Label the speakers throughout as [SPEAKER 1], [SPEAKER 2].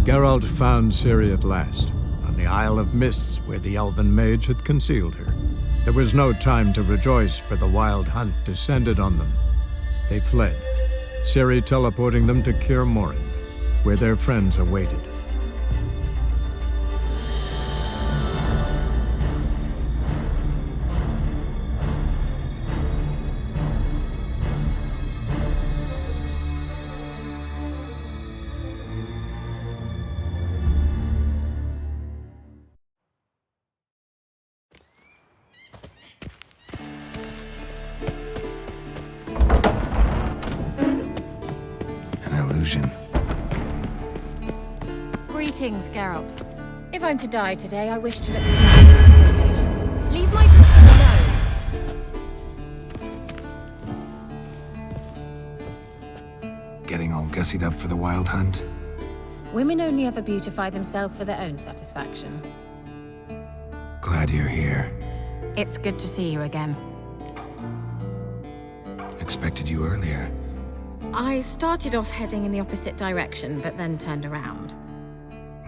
[SPEAKER 1] Geralt found Ciri at last, on the Isle of Mists where the elven mage had concealed her. There was no time to rejoice, for the wild hunt descended on them. They fled, Ciri teleporting them to Kaer Morhen, where their friends awaited.
[SPEAKER 2] Greetings, Geralt. If I'm to die today, I wish to look smart on the occasion. Leave my daughter alone.
[SPEAKER 3] Getting all gussied up for the wild hunt?
[SPEAKER 2] Women only ever beautify themselves for their own satisfaction.
[SPEAKER 3] Glad you're here.
[SPEAKER 2] It's good to see you again.
[SPEAKER 3] Expected you earlier.
[SPEAKER 2] I started off heading in the opposite direction, but then turned around.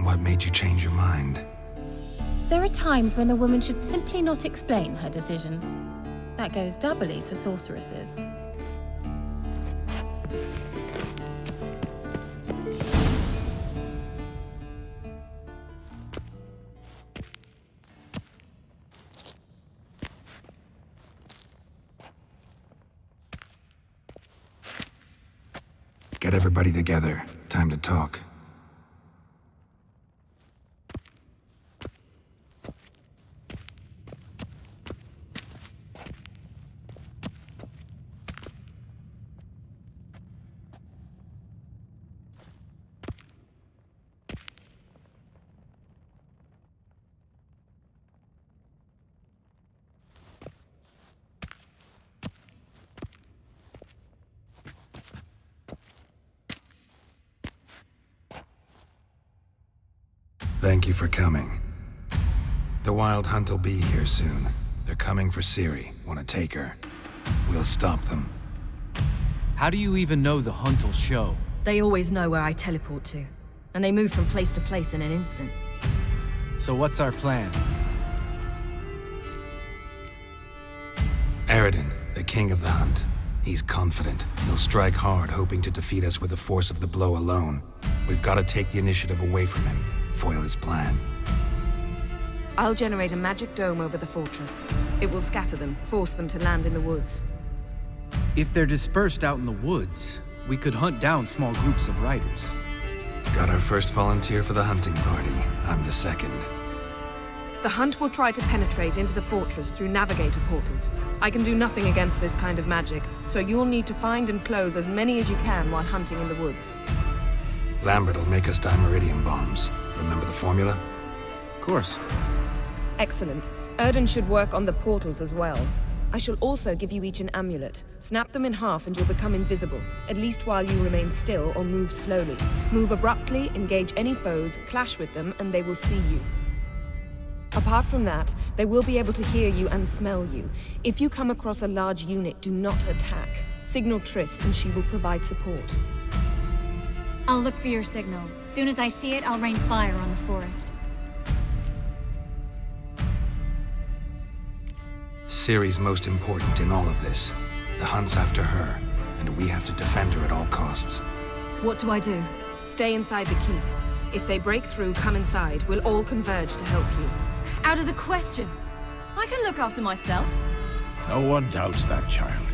[SPEAKER 3] What made you change your mind?
[SPEAKER 2] There are times when the woman should simply not explain her decision. That goes doubly for sorceresses.
[SPEAKER 3] Get everybody together. Time to talk. Thank you for coming. The wild hunt will be here soon. They're coming for Ciri. Want to take her? We'll stop them.
[SPEAKER 4] How do you even know the hunt will show?
[SPEAKER 5] They always know where I teleport to, and they move from place to place in an instant.
[SPEAKER 4] So what's our plan?
[SPEAKER 3] Aradin, the king of the hunt. He's confident. He'll strike hard, hoping to defeat us with the force of the blow alone. We've got to take the initiative away from him. Foil his plan.
[SPEAKER 6] I'll generate a magic dome over the fortress. It will scatter them, force them to land in the woods.
[SPEAKER 4] If they're dispersed out in the woods, we could hunt down small groups of riders.
[SPEAKER 3] Got our first volunteer for the hunting party. I'm the second.
[SPEAKER 6] The hunt will try to penetrate into the fortress through navigator portals. I can do nothing against this kind of magic, so you'll need to find and close as many as you can while hunting in the woods.
[SPEAKER 3] Lambert will make us dimeridium bombs. Remember the formula?
[SPEAKER 4] Of course.
[SPEAKER 6] Excellent. Erden should work on the portals as well. I shall also give you each an amulet. Snap them in half and you'll become invisible, at least while you remain still or move slowly. Move abruptly, engage any foes, clash with them, and they will see you. Apart from that, they will be able to hear you and smell you. If you come across a large unit, do not attack. Signal Triss and she will provide support.
[SPEAKER 7] I'll look for your signal. Soon as I see it, I'll rain fire on the forest.
[SPEAKER 3] Ciri's most important in all of this. The hunt's after her, and we have to defend her at all costs.
[SPEAKER 5] What do I do?
[SPEAKER 6] Stay inside the keep. If they break through, come inside. We'll all converge to help you.
[SPEAKER 7] Out of the question. I can look after myself.
[SPEAKER 8] No one doubts that, child.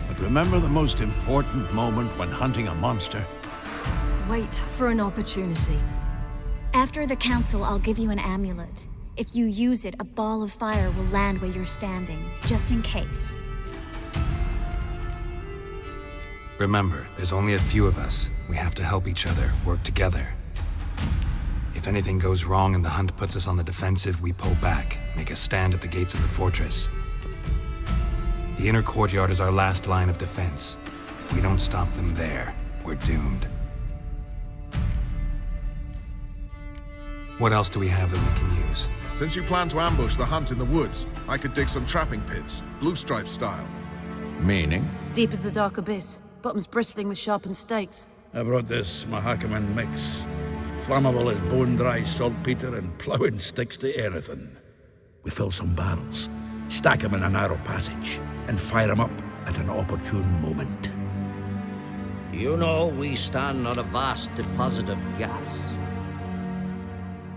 [SPEAKER 8] But remember the most important moment when hunting a monster?
[SPEAKER 5] Wait for an opportunity.
[SPEAKER 7] After the council, I'll give you an amulet. If you use it, a ball of fire will land where you're standing, just in case.
[SPEAKER 3] Remember, there's only a few of us. We have to help each other, work together. If anything goes wrong and the hunt puts us on the defensive, we pull back, make a stand at the gates of the fortress. The inner courtyard is our last line of defense. If we don't stop them there, we're doomed. What else do we have that we can use?
[SPEAKER 9] Since you plan to ambush the hunt in the woods, I could dig some trapping pits, blue stripe style.
[SPEAKER 8] Meaning?
[SPEAKER 10] Deep as the dark abyss, bottoms bristling with sharpened stakes.
[SPEAKER 8] I brought this Mahakaman mix. flammable as bone-dry saltpeter and ploughing sticks to anything. We fill some barrels, stack them in a narrow passage, and fire them up at an opportune moment.
[SPEAKER 10] You know, we stand on a vast deposit of gas.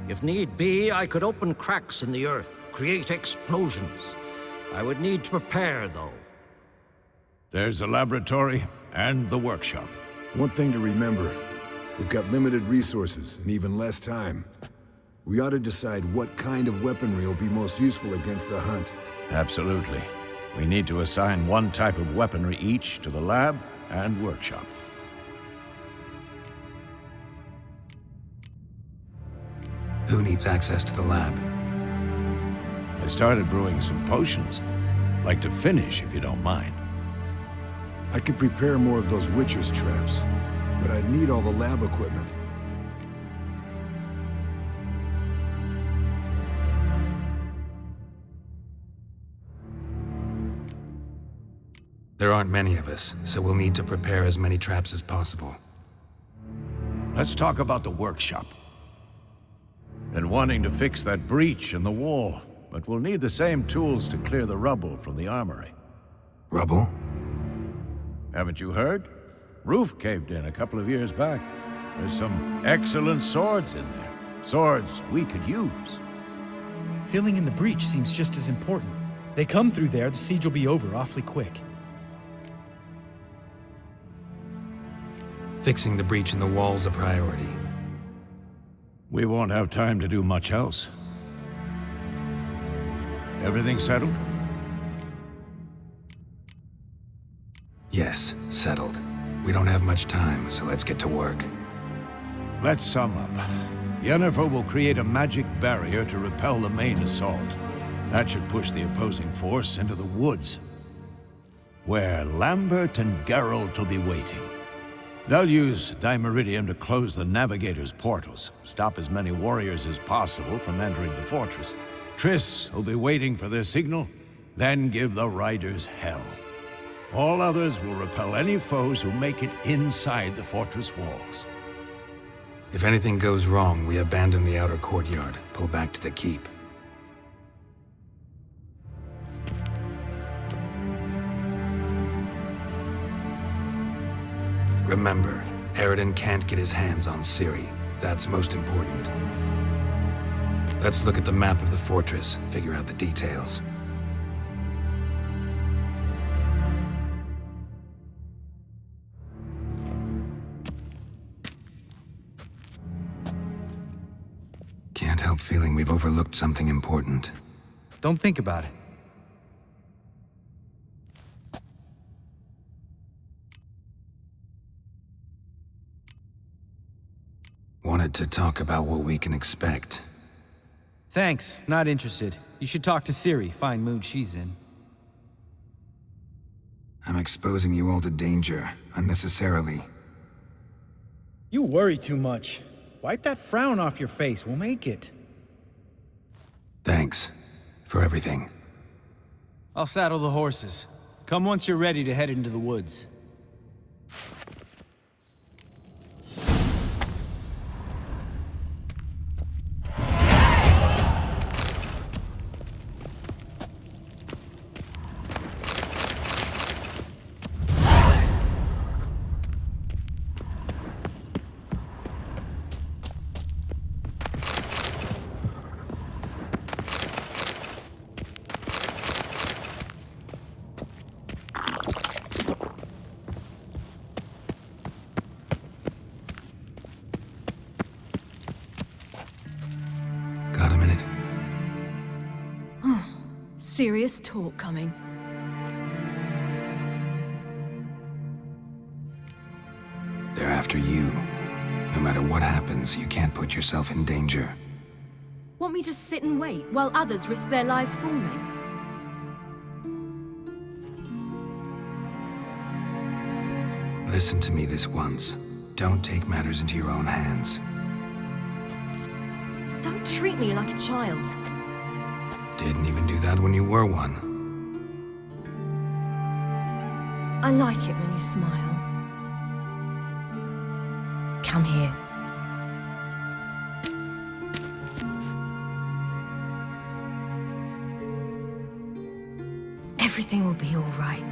[SPEAKER 10] If need be, I could open cracks in the earth, create explosions. I would need to prepare, though.
[SPEAKER 8] There's the laboratory and the workshop.
[SPEAKER 11] One thing to remember, we've got limited resources and even less time. We ought to decide what kind of weaponry will be most useful against the hunt.
[SPEAKER 8] Absolutely. We need to assign one type of weaponry each to the lab and workshop.
[SPEAKER 3] Who needs access to the lab?
[SPEAKER 8] I started brewing some potions. Like to finish, if you don't mind.
[SPEAKER 11] I could prepare more of those Witcher's traps, but I'd need all the lab equipment.
[SPEAKER 3] There aren't many of us, so we'll need to prepare as many traps as possible.
[SPEAKER 8] Let's talk about the workshop. Been wanting to fix that breach in the wall, but we'll need the same tools to clear the rubble from the armory.
[SPEAKER 3] Rubble?
[SPEAKER 8] Haven't you heard? Roof caved in a couple of years back. There's some excellent swords in there. Swords we could use.
[SPEAKER 4] Filling in the breach seems just as important. They come through there, the siege will be over awfully quick.
[SPEAKER 3] Fixing the breach in the wall's a priority.
[SPEAKER 8] We won't have time to do much else. Everything settled?
[SPEAKER 3] Yes, settled. We don't have much time, so let's get to work.
[SPEAKER 8] Let's sum up. Yennefer will create a magic barrier to repel the main assault. That should push the opposing force into the woods, where Lambert and Geralt will be waiting. They'll use dm-crypt to close the navigator's portals, stop as many warriors as possible from entering the fortress. Triss will be waiting for their signal, then give the riders hell. All others will repel any foes who make it inside the fortress walls.
[SPEAKER 3] If anything goes wrong, we abandon the outer courtyard, pull back to the keep. Remember, Aridin can't get his hands on Ciri. That's most important. Let's look at the map of the fortress, figure out the details. Can't help feeling we've overlooked something important.
[SPEAKER 4] Don't think about it.
[SPEAKER 3] Wanted to talk about what we can expect.
[SPEAKER 4] Thanks, not interested. You should talk to Ciri, fine mood she's in.
[SPEAKER 3] I'm exposing you all to danger, unnecessarily.
[SPEAKER 4] You worry too much. Wipe that frown off your face, we'll make it.
[SPEAKER 3] Thanks for everything.
[SPEAKER 4] I'll saddle the horses. Come once you're ready to head into the woods.
[SPEAKER 3] Got a minute?
[SPEAKER 5] Serious talk coming.
[SPEAKER 3] They're after you. No matter what happens, you can't put yourself in danger.
[SPEAKER 5] Want me to sit and wait while others risk their lives for me?
[SPEAKER 3] Listen to me this once. Don't take matters into your own hands.
[SPEAKER 5] Don't treat me like a child.
[SPEAKER 3] Didn't even do that when you were one.
[SPEAKER 5] I like it when you smile. Come here. Everything will be all right.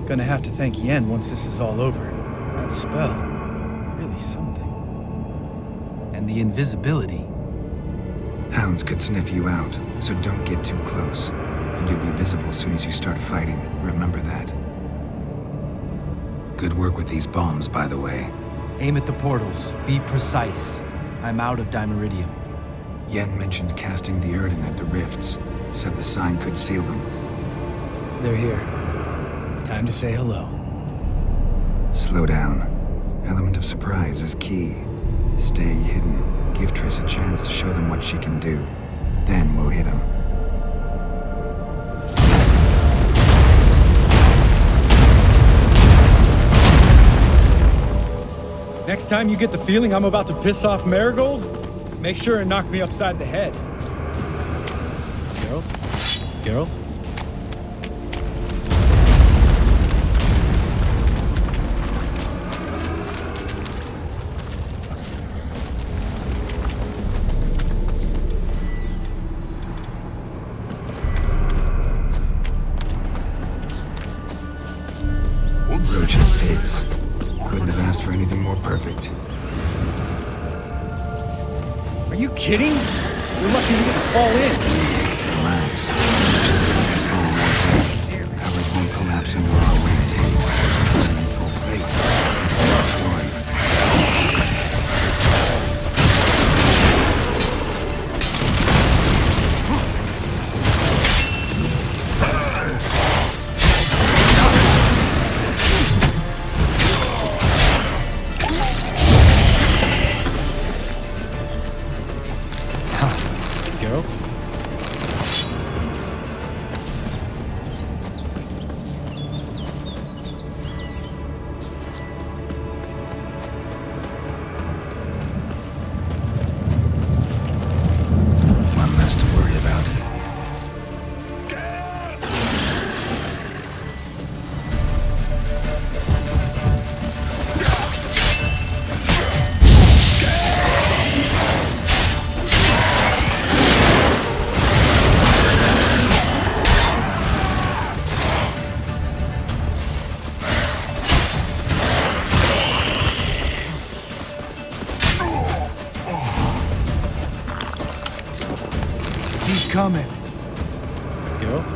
[SPEAKER 4] Gonna have to thank Yen once this is all over. That spell, really something. And the invisibility.
[SPEAKER 3] Hounds could sniff you out, so don't get too close. And you'll be visible as soon as you start fighting. Remember that. Good work with these bombs, by the way.
[SPEAKER 4] Aim at the portals. Be precise. I'm out of dimeridium.
[SPEAKER 3] Yen mentioned casting the Erden at the rifts. Said the sign could seal them.
[SPEAKER 4] They're here. Time to say hello.
[SPEAKER 3] Slow down. Element of surprise is key. Stay hidden. Give Triss a chance to show them what she can do. Then we'll hit them.
[SPEAKER 12] Next time you get the feeling I'm about to piss off Marigold, make sure and knock me upside the head.
[SPEAKER 4] Geralt? Geralt?
[SPEAKER 3] Roach's pits. Couldn't have asked for anything more perfect.
[SPEAKER 4] Are you kidding? We're lucky we didn't fall in.
[SPEAKER 3] Relax. Just getting this kind of warfare. The covers won't collapse under our weight. It's an full plate. That's another story.
[SPEAKER 4] Coming. Geralt?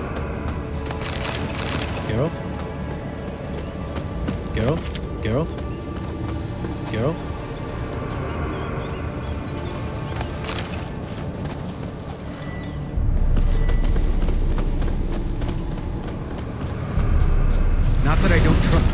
[SPEAKER 4] Geralt? Geralt? Geralt? Geralt? Not that I don't trust.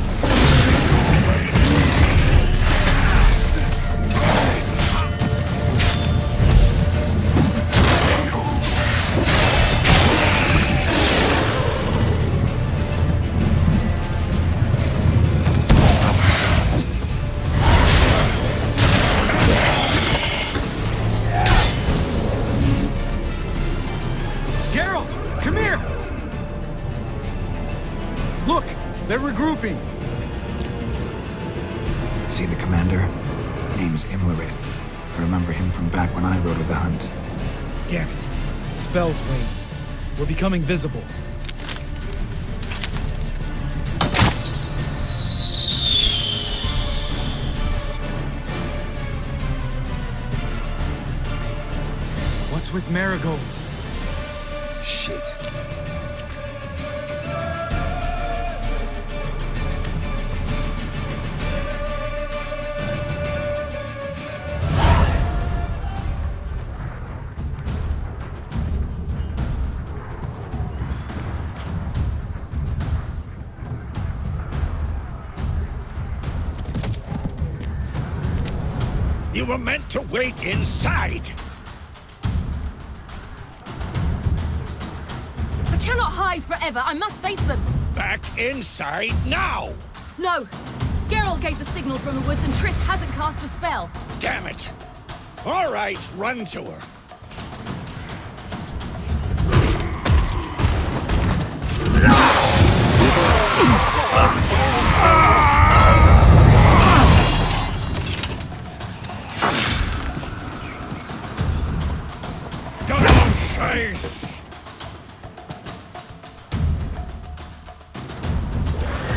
[SPEAKER 4] They're regrouping.
[SPEAKER 3] See the commander? Name's Imlerith. I remember him from back when I rode with the hunt.
[SPEAKER 4] Damn it. Spell's waning. We're becoming visible. What's with Marigold?
[SPEAKER 3] Shit.
[SPEAKER 8] You were meant to wait inside!
[SPEAKER 5] I cannot hide forever. I must face them.
[SPEAKER 8] Back inside now!
[SPEAKER 5] No! Geralt gave the signal from the woods and Triss hasn't cast the spell.
[SPEAKER 8] Damn it! All right, run to her. Chase!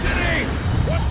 [SPEAKER 8] Jenny! What?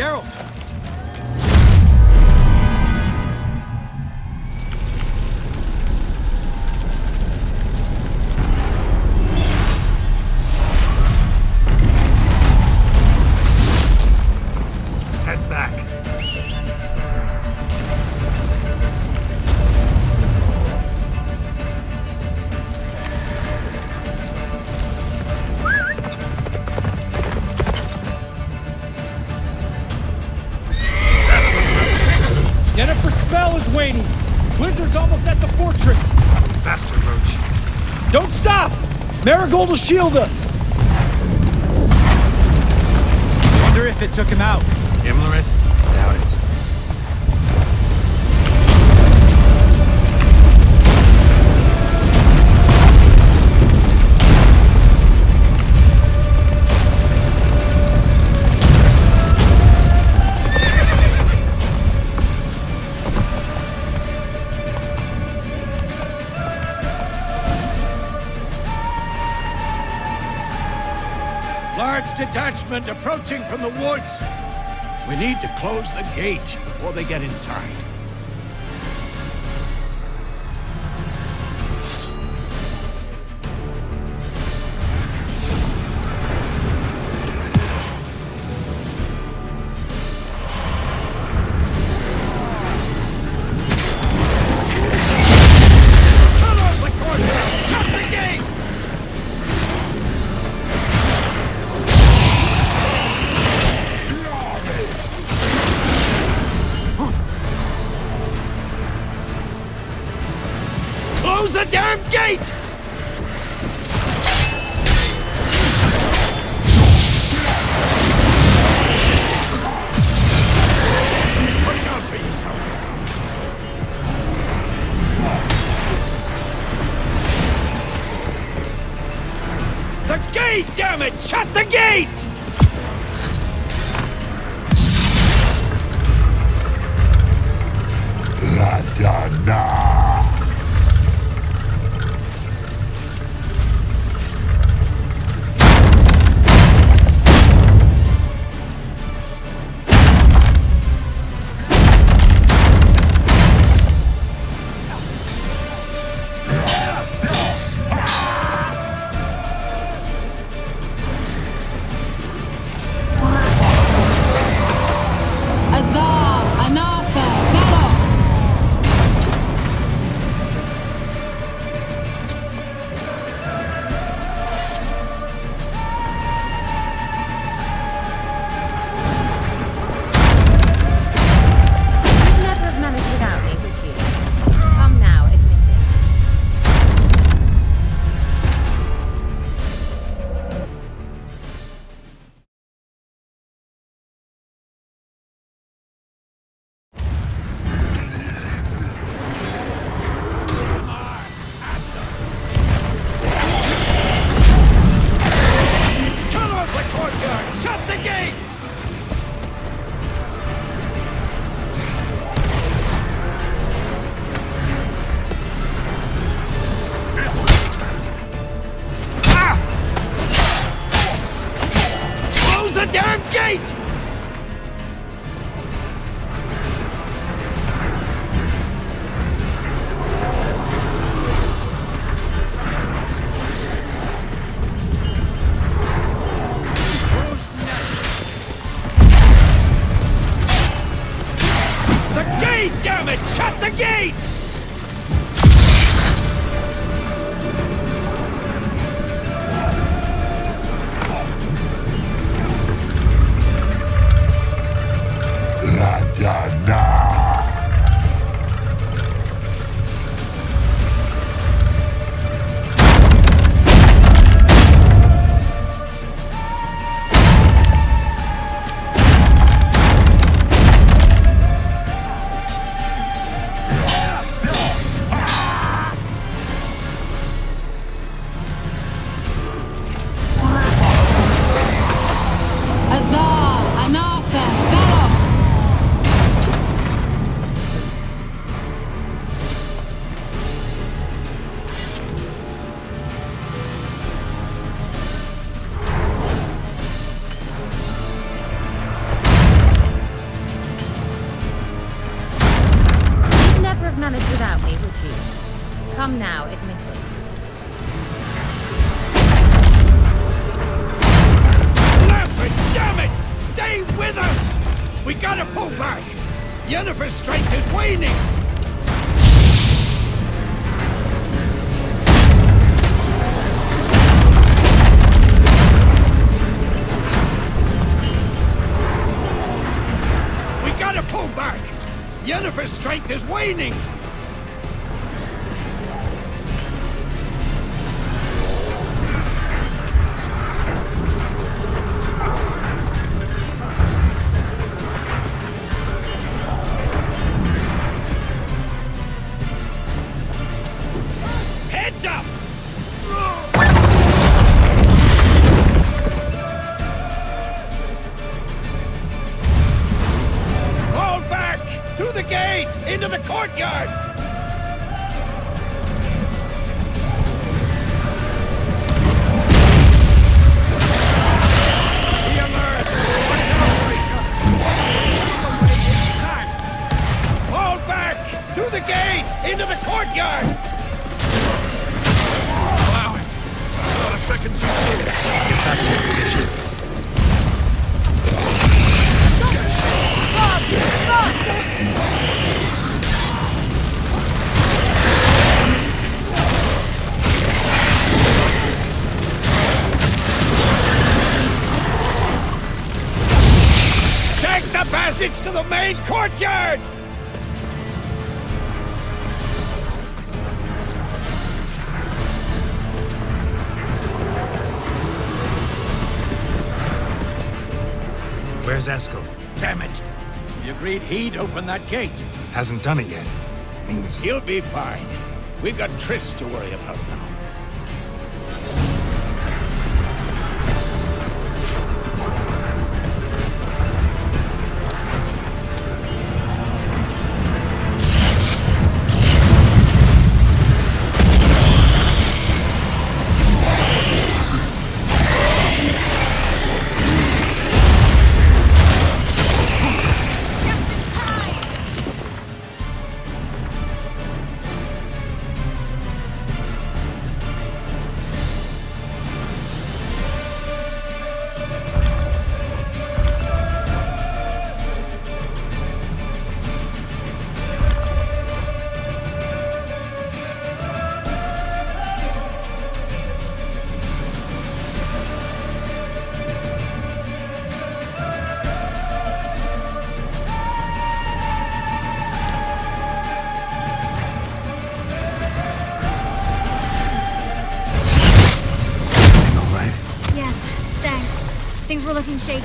[SPEAKER 12] Geralt!
[SPEAKER 1] Head back.
[SPEAKER 12] Yennefer's spell is waning. Blizzard's almost at the fortress.
[SPEAKER 1] Faster, Roach.
[SPEAKER 12] Don't stop! Marigold will shield us. Wonder if it took him out.
[SPEAKER 3] Imlerith? Doubt it.
[SPEAKER 8] Large detachment approaching from the woods. We need to close the gate before they get inside. Close the damn gate! Watch out for yourself. The gate, damn it! Shut the gate! La da da.
[SPEAKER 2] now admitted.
[SPEAKER 8] Lambert, damn it! Stay with us! We gotta pull back! Yennefer's strength is waning! We gotta pull back! Yennefer's strength is waning! Heads up! Fall back! Through the gate! Into the courtyard! Be alert! Fall back! Through the gate! Into the courtyard!
[SPEAKER 9] Allow it. Not a second too soon.
[SPEAKER 3] Get back to your position.
[SPEAKER 8] Take the passage to the main courtyard!
[SPEAKER 3] Where's Eskel?
[SPEAKER 8] Damn it! We agreed he'd open that gate.
[SPEAKER 3] Hasn't done it yet. Means
[SPEAKER 8] He'll be fine. We've got Triss to worry about now.
[SPEAKER 7] Things were looking shaky.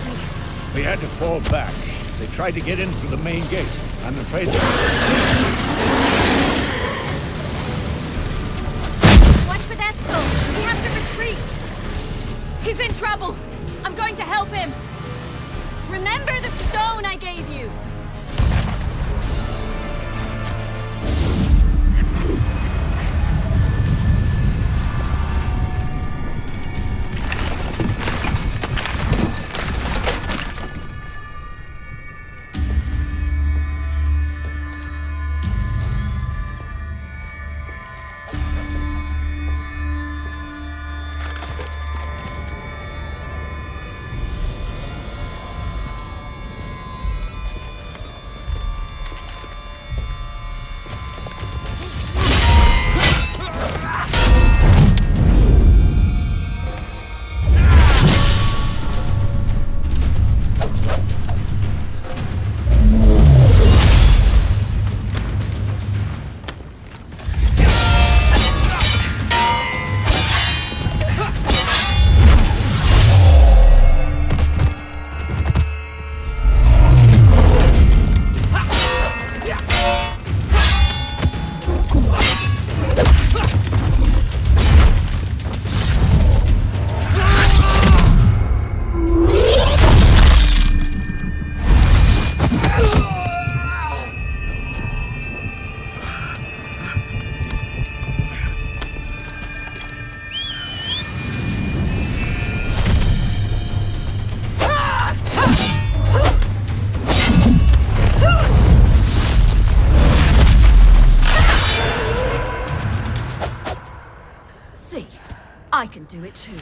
[SPEAKER 8] We had to fall back. They tried to get in through the main gate. I'm afraid they
[SPEAKER 7] Watch with Eskel. We have to retreat. He's in trouble. I'm going to help him. Remember the stone I gave you.
[SPEAKER 5] I can do it too.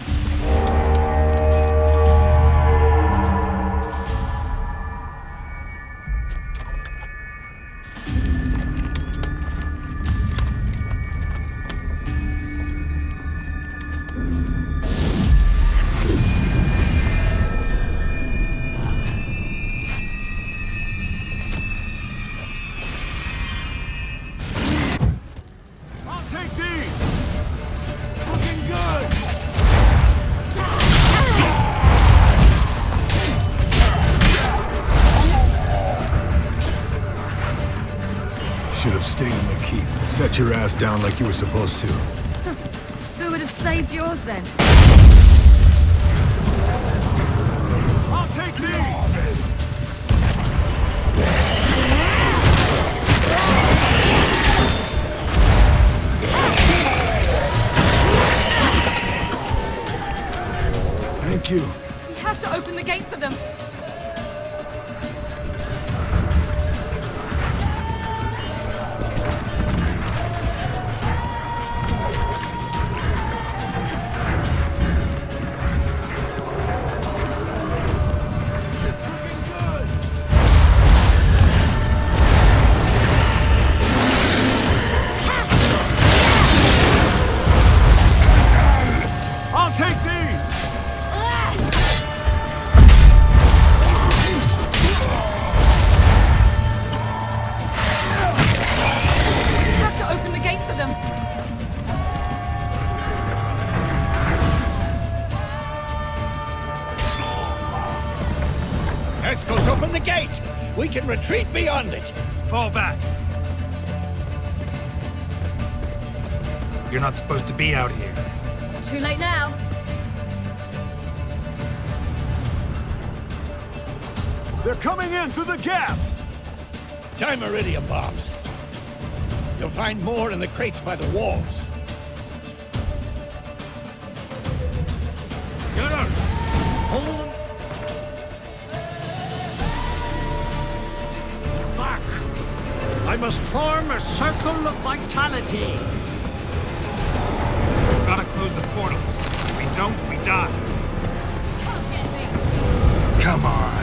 [SPEAKER 11] Should have stayed in the keep. Set your ass down like you were supposed to.
[SPEAKER 5] Who would have saved yours then?
[SPEAKER 8] I'll take these!
[SPEAKER 11] Thank you.
[SPEAKER 5] We have to open the gate for them.
[SPEAKER 8] Escos, open the gate! We can retreat beyond it! Fall back.
[SPEAKER 3] You're not supposed to be out here.
[SPEAKER 5] Too late now.
[SPEAKER 8] They're coming in through the gaps! Time iridium bombs. You'll find more in the crates by the walls. Get up! Hold them!
[SPEAKER 10] Back! I must form a circle of vitality.
[SPEAKER 8] Gotta close the portals. If we don't, we die.
[SPEAKER 7] Come get me.
[SPEAKER 8] Come on.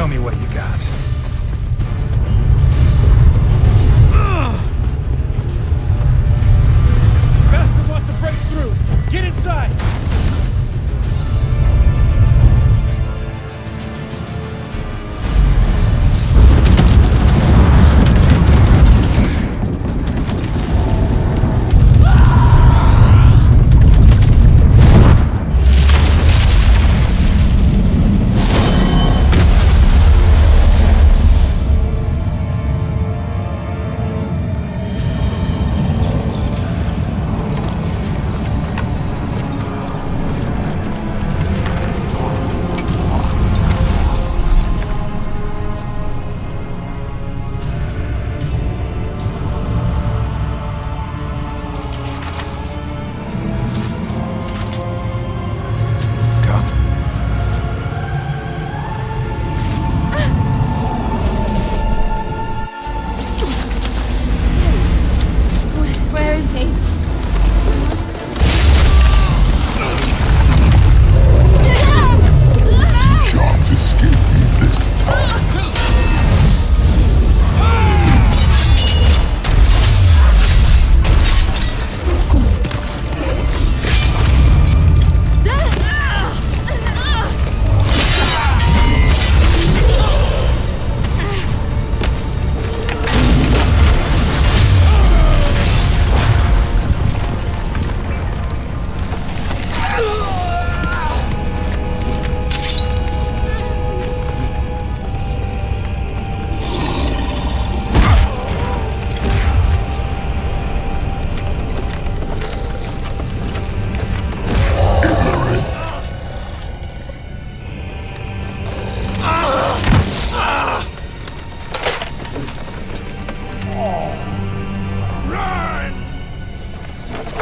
[SPEAKER 4] Show me what you got.
[SPEAKER 12] Bastard wants to break through. Get inside!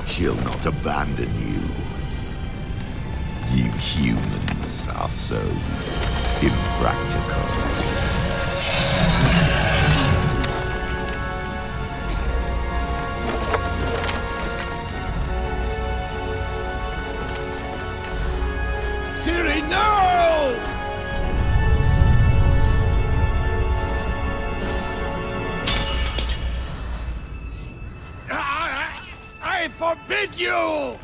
[SPEAKER 13] She'll not abandon you. You humans are so impractical.
[SPEAKER 8] Siri, no! I forbid you!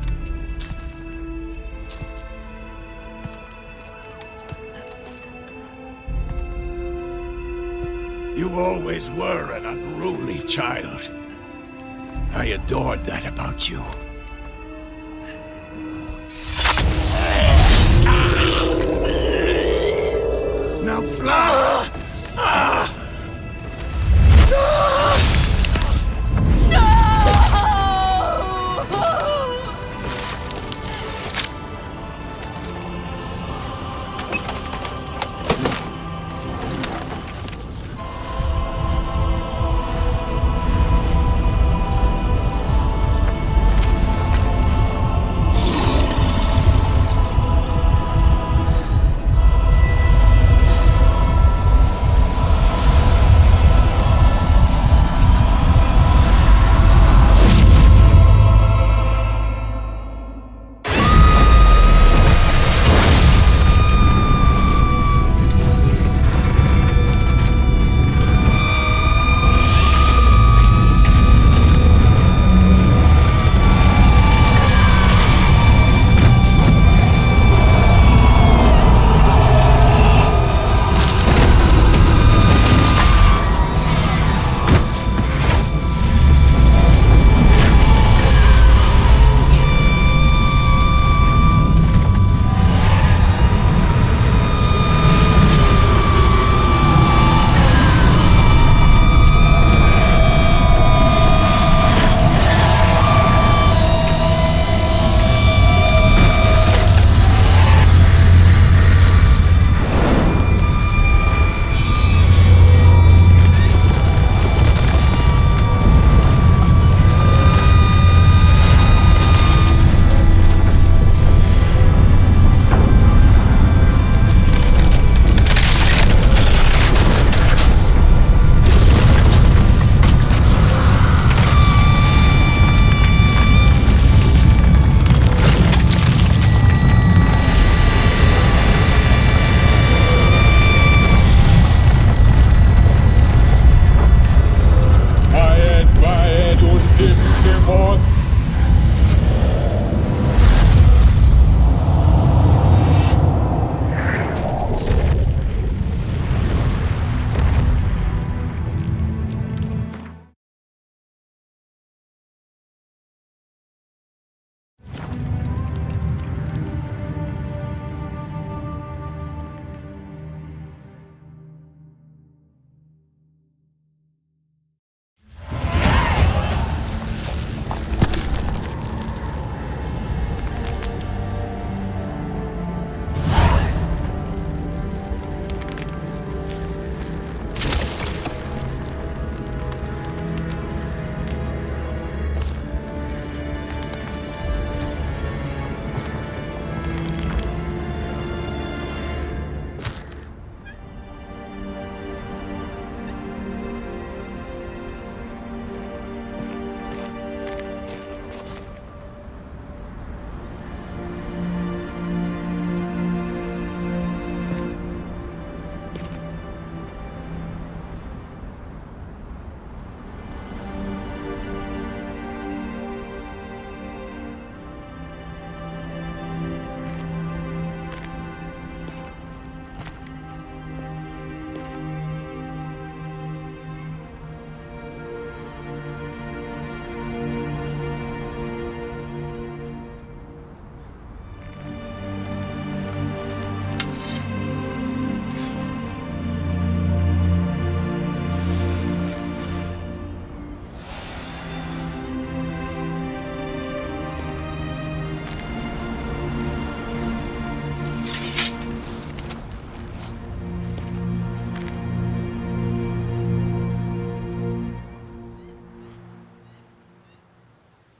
[SPEAKER 8] You always were an unruly child. I adored that about you. Now fly!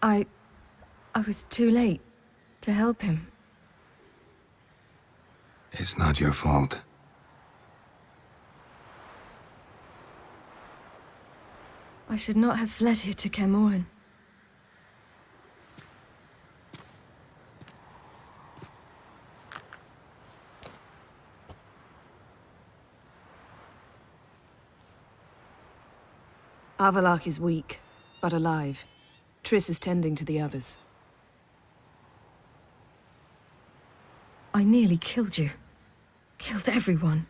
[SPEAKER 5] I was too late to help him.
[SPEAKER 3] It's not your fault.
[SPEAKER 5] I should not have fled here to qemu-kvm.
[SPEAKER 6] Avallac'h is weak, but alive. Triss is tending to the others.
[SPEAKER 5] I nearly killed you. Killed everyone.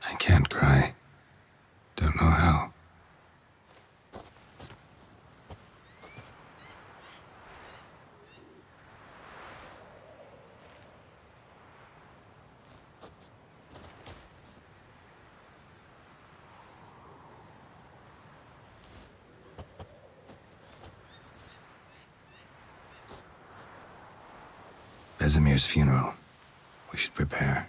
[SPEAKER 3] I can't cry. Don't know how. Vesemir's funeral. We should prepare.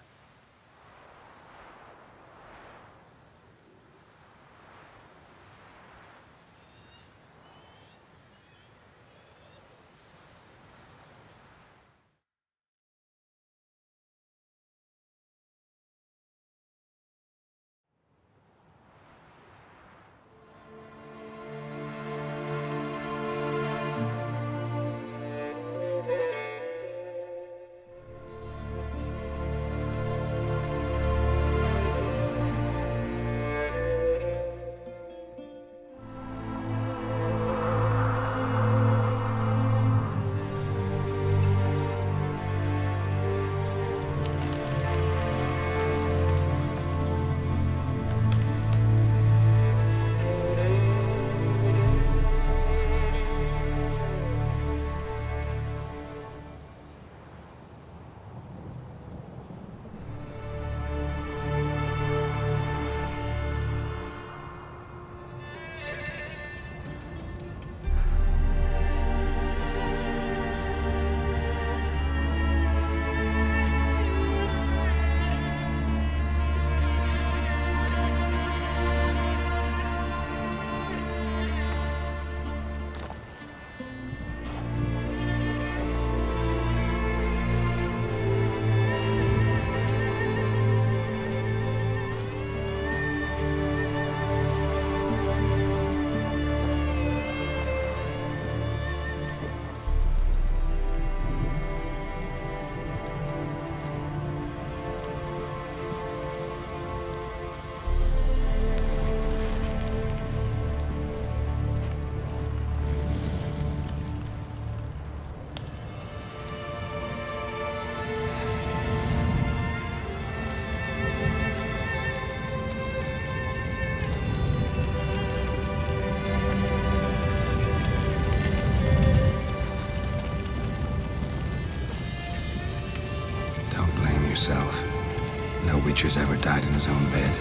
[SPEAKER 3] Yourself. No Witcher's ever died in his own bed.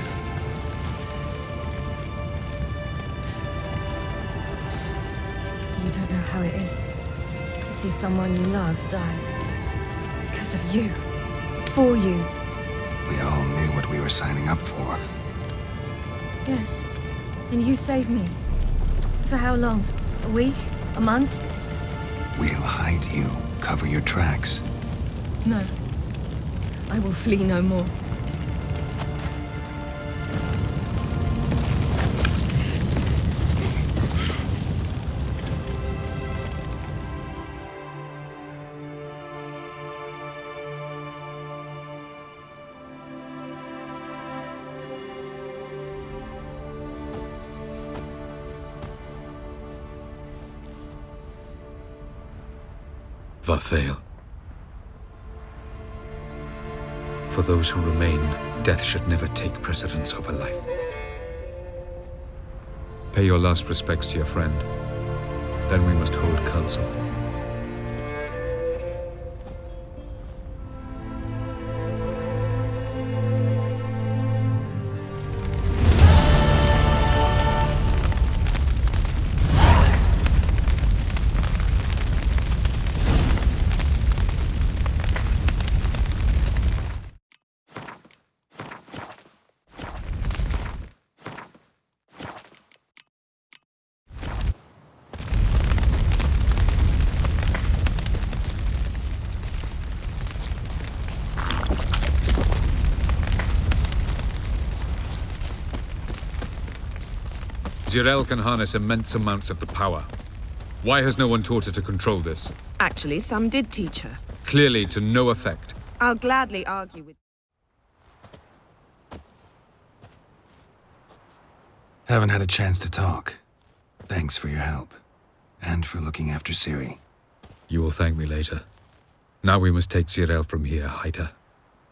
[SPEAKER 5] You don't know how it is to see someone you love die. Because of you. For you.
[SPEAKER 3] We all knew what we were signing up for.
[SPEAKER 5] Yes. And you saved me. For how long? A week? A month?
[SPEAKER 3] We'll hide you. Cover your tracks.
[SPEAKER 5] No. I will flee no more.
[SPEAKER 14] Varthael. For those who remain, death should never take precedence over life. Pay your last respects to your friend. Then we must hold council. Zirel can harness immense amounts of the power. Why has no one taught her to control this?
[SPEAKER 6] Actually, some did teach her.
[SPEAKER 14] Clearly to no effect.
[SPEAKER 6] I'll gladly argue with...
[SPEAKER 3] Haven't had a chance to talk. Thanks for your help. And for looking after Ciri.
[SPEAKER 14] You will thank me later. Now we must take Zirel from here, hide her,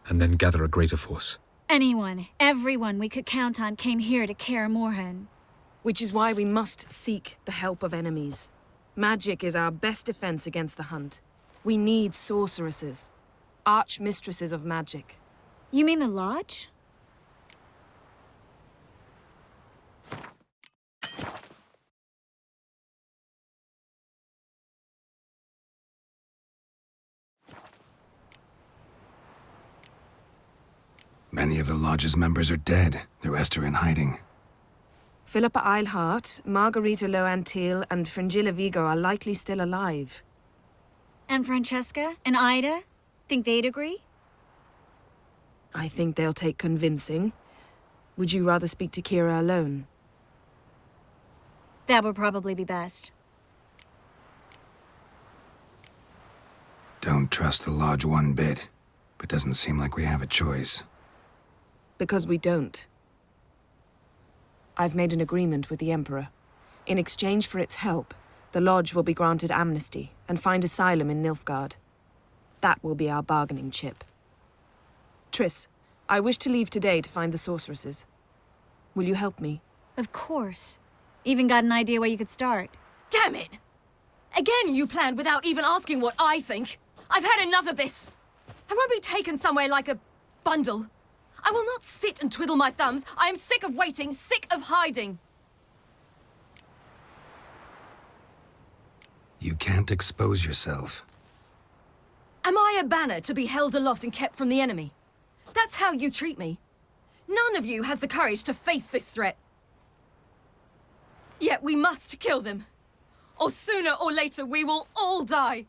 [SPEAKER 14] and then gather a greater force.
[SPEAKER 7] Anyone, everyone we could count on came here to Kaer Morhen.
[SPEAKER 6] Which is why we must seek the help of enemies. Magic is our best defense against the Hunt. We need sorceresses. Archmistresses of magic.
[SPEAKER 7] You mean the Lodge?
[SPEAKER 3] Many of the Lodge's members are dead. The rest are in hiding.
[SPEAKER 6] Philippa Eilhart, Margarita Loantil, and Fringilla Vigo are likely still alive.
[SPEAKER 7] And Francesca and Ida? Think they'd agree?
[SPEAKER 6] I think they'll take convincing. Would you rather speak to Kira alone?
[SPEAKER 7] That would probably be best.
[SPEAKER 3] Don't trust the Lodge one bit, but doesn't seem like we have a choice.
[SPEAKER 6] Because we don't. I've made an agreement with the Emperor. In exchange for its help, the Lodge will be granted amnesty and find asylum in Nilfgaard. That will be our bargaining chip. Triss, I wish to leave today to find the sorceresses. Will you help me?
[SPEAKER 7] Of course. Even got an idea where you could start.
[SPEAKER 5] Damn it! Again you planned without even asking what I think. I've had enough of this. I won't be taken somewhere like a bundle. I will not sit and twiddle my thumbs. I am sick of waiting, sick of hiding.
[SPEAKER 3] You can't expose yourself.
[SPEAKER 5] Am I a banner to be held aloft and kept from the enemy? That's how you treat me. None of you has the courage to face this threat. Yet we must kill them. Or sooner or later we will all die.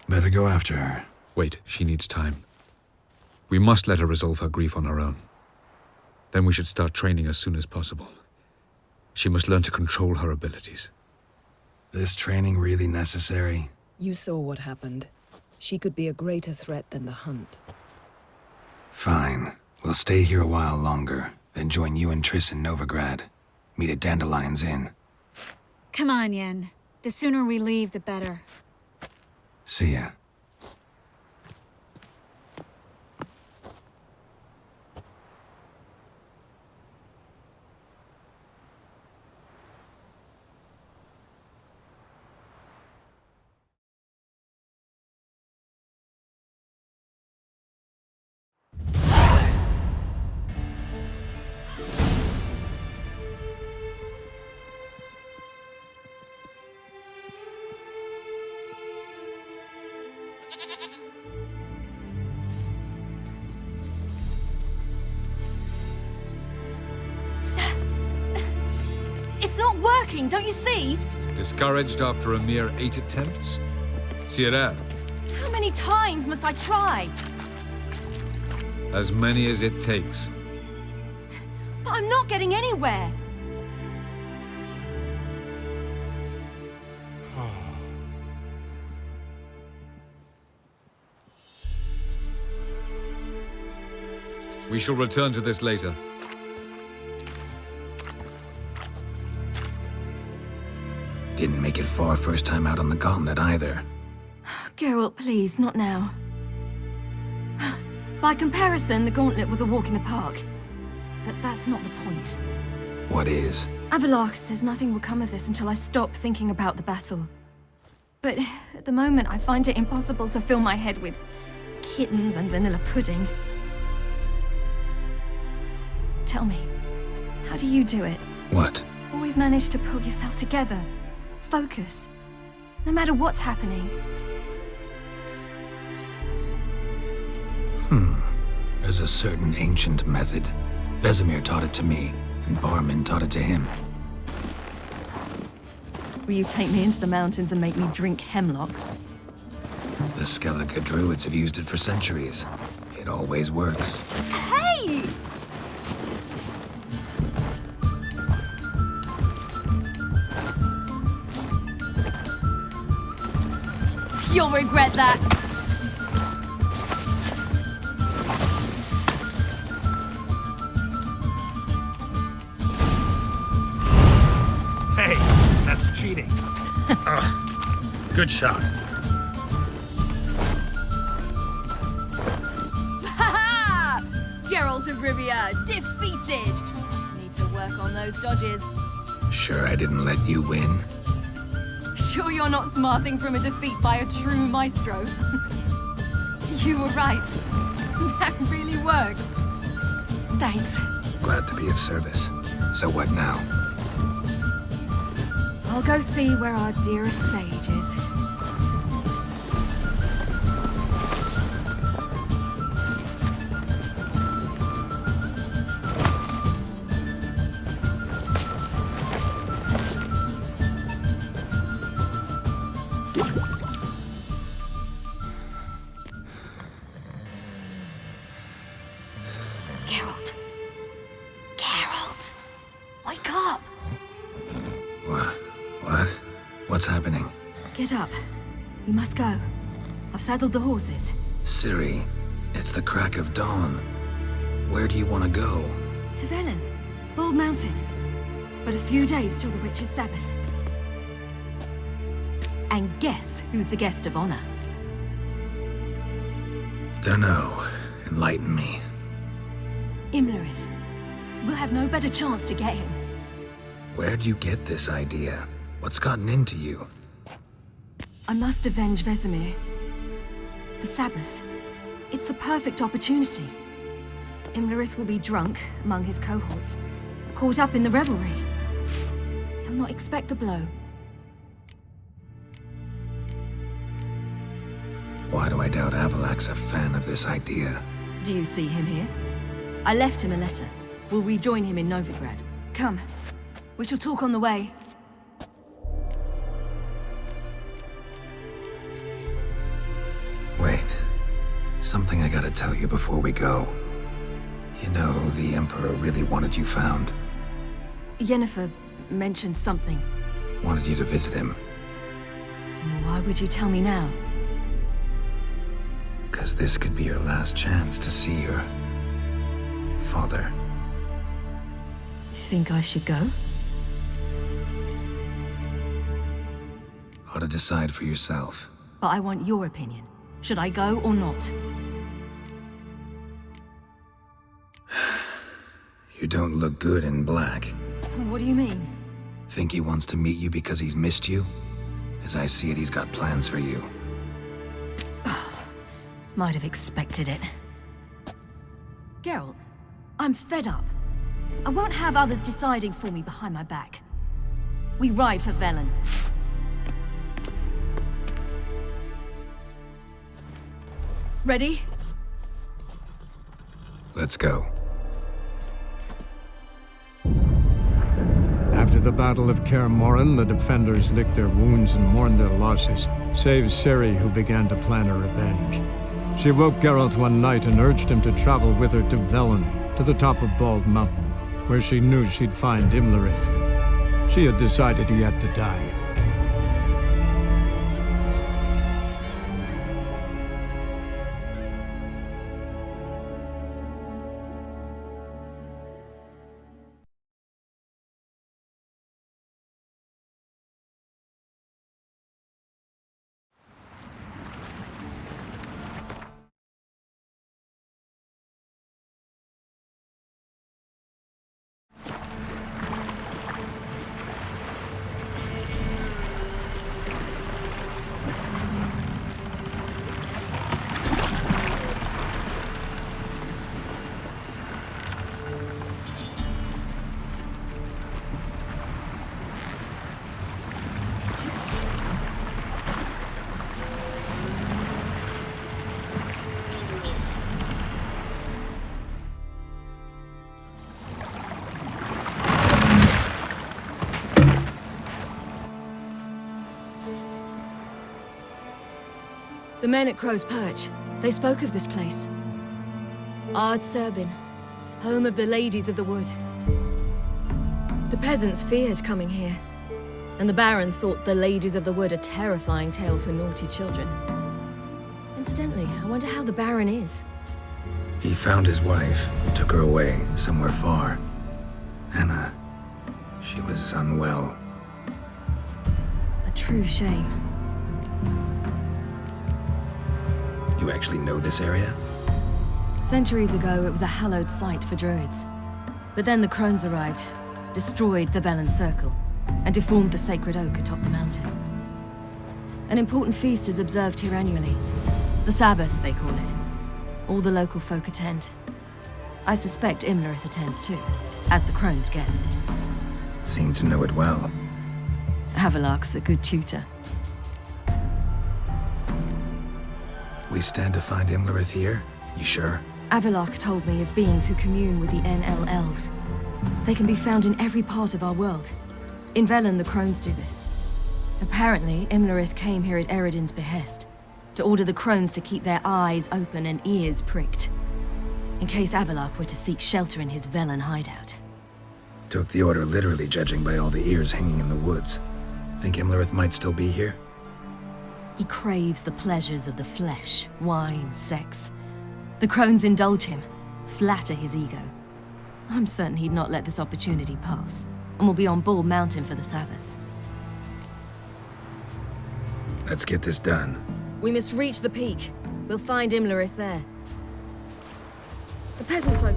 [SPEAKER 3] Better go after her.
[SPEAKER 14] Wait, she needs time. We must let her resolve her grief on her own. Then we should start training as soon as possible. She must learn to control her abilities.
[SPEAKER 3] This training really necessary?
[SPEAKER 6] You saw what happened. She could be a greater threat than the Hunt.
[SPEAKER 3] Fine. We'll stay here a while longer, then join you and Triss in Novigrad. Meet at Dandelion's Inn.
[SPEAKER 7] Come on, Yen. The sooner we leave, the better.
[SPEAKER 3] See ya.
[SPEAKER 5] Don't you see?
[SPEAKER 14] Discouraged after a mere 8 attempts? Zirel.
[SPEAKER 5] How many times must I try?
[SPEAKER 14] As many as it takes.
[SPEAKER 5] But I'm not getting anywhere.
[SPEAKER 14] We shall return to this later.
[SPEAKER 3] Didn't make it far first time out on the gauntlet either.
[SPEAKER 5] Geralt, please, not now. By comparison, the gauntlet was a walk in the park. But that's not the point.
[SPEAKER 3] What is?
[SPEAKER 5] Avallac'h says nothing will come of this until I stop thinking about the battle. But at the moment, I find it impossible to fill my head with kittens and vanilla pudding. Tell me, how do you do it?
[SPEAKER 3] What?
[SPEAKER 5] Always manage to pull yourself together. Focus. No matter what's happening.
[SPEAKER 3] There's a certain ancient method. Vesemir taught it to me, and Barman taught it to him.
[SPEAKER 5] Will you take me into the mountains and make me drink hemlock?
[SPEAKER 3] The The Skellige druids have used it for centuries. It always works.
[SPEAKER 7] Hey!
[SPEAKER 5] You'll regret that.
[SPEAKER 8] Hey, that's cheating. Good shot.
[SPEAKER 5] Ha-ha! Geralt of Rivia, defeated! Need to work on those dodges.
[SPEAKER 3] Sure I didn't let you win?
[SPEAKER 5] Sure you're not smarting from a defeat by a true maestro? You were right. That really works. Thanks.
[SPEAKER 3] Glad to be of service. So what now?
[SPEAKER 5] I'll go see where our dearest sage is.
[SPEAKER 7] Geralt! Wake up!
[SPEAKER 3] What? What's happening?
[SPEAKER 5] Get up. We must go. I've saddled the horses.
[SPEAKER 3] Ciri, it's the crack of dawn. Where do you want to go?
[SPEAKER 5] To Velen, Bald Mountain. But a few days till the Witch's Sabbath. And guess who's the guest of honor?
[SPEAKER 3] Dunno. Enlighten me.
[SPEAKER 5] Imlerith. We'll have no better chance to get him.
[SPEAKER 3] Where'd you get this idea? What's gotten into you?
[SPEAKER 5] I must avenge Vesemir. The Sabbath. It's the perfect opportunity. Imlerith will be drunk among his cohorts, caught up in the revelry. He'll not expect the blow.
[SPEAKER 3] Why do I doubt Avalak's a fan of this idea?
[SPEAKER 5] Do you see him here? I left him a letter. We'll rejoin him in Novigrad. Come. We shall talk on the way.
[SPEAKER 3] Wait. Something I gotta tell you before we go. You know, the Emperor really wanted you found.
[SPEAKER 5] Yennefer mentioned something.
[SPEAKER 3] Wanted you to visit him.
[SPEAKER 5] Why would you tell me now?
[SPEAKER 3] 'Cause this could be your last chance to see your father.
[SPEAKER 5] Think I should go?
[SPEAKER 3] Ought to decide for yourself.
[SPEAKER 5] But I want your opinion. Should I go or not?
[SPEAKER 3] You don't look good in black.
[SPEAKER 5] What do you mean?
[SPEAKER 3] Think he wants to meet you because he's missed you? As I see it, he's got plans for you.
[SPEAKER 5] Might have expected it. Geralt, I'm fed up. I won't have others deciding for me behind my back. We ride for Velen. Ready?
[SPEAKER 3] Let's go.
[SPEAKER 1] After the Battle of Kaer Morhen, the defenders licked their wounds and mourned their losses, save Ciri, who began to plan a revenge. She woke Geralt one night and urged him to travel with her to Velen, to the top of Bald Mountain, where she knew she'd find Imlerith. She had decided he had to die.
[SPEAKER 5] The men at Crow's Perch, they spoke of this place. Ard Serbin, home of the Ladies of the Wood. The peasants feared coming here, and the Baron thought the Ladies of the Wood a terrifying tale for naughty children. Incidentally, I wonder how the Baron is.
[SPEAKER 3] He found his wife, took her away, somewhere far. Anna, she was unwell.
[SPEAKER 5] A true shame.
[SPEAKER 3] You actually know this area?
[SPEAKER 5] Centuries ago, it was a hallowed site for druids. But then the crones arrived, destroyed the Velen Circle, and deformed the sacred oak atop the mountain. An important feast is observed here annually. The Sabbath, they call it. All the local folk attend. I suspect Imlerith attends too, as the crone's guest.
[SPEAKER 3] Seem to know it well.
[SPEAKER 5] Avalok's a good tutor.
[SPEAKER 3] We stand to find Imlerith here? You sure?
[SPEAKER 5] Avalok told me of beings who commune with the NL elves. They can be found in every part of our world. In Velen, the crones do this. Apparently, Imlerith came here at Eredin's behest, to order the crones to keep their eyes open and ears pricked, in case Avalok were to seek shelter in his Velen hideout.
[SPEAKER 3] Took the order literally, judging by all the ears hanging in the woods. Think Imlerith might still be here?
[SPEAKER 5] He craves the pleasures of the flesh, wine, sex. The crones indulge him, flatter his ego. I'm certain he'd not let this opportunity pass, and will be on Bull Mountain for the Sabbath.
[SPEAKER 3] Let's get this done.
[SPEAKER 5] We must reach the peak. We'll find Imlerith there. The peasant folk...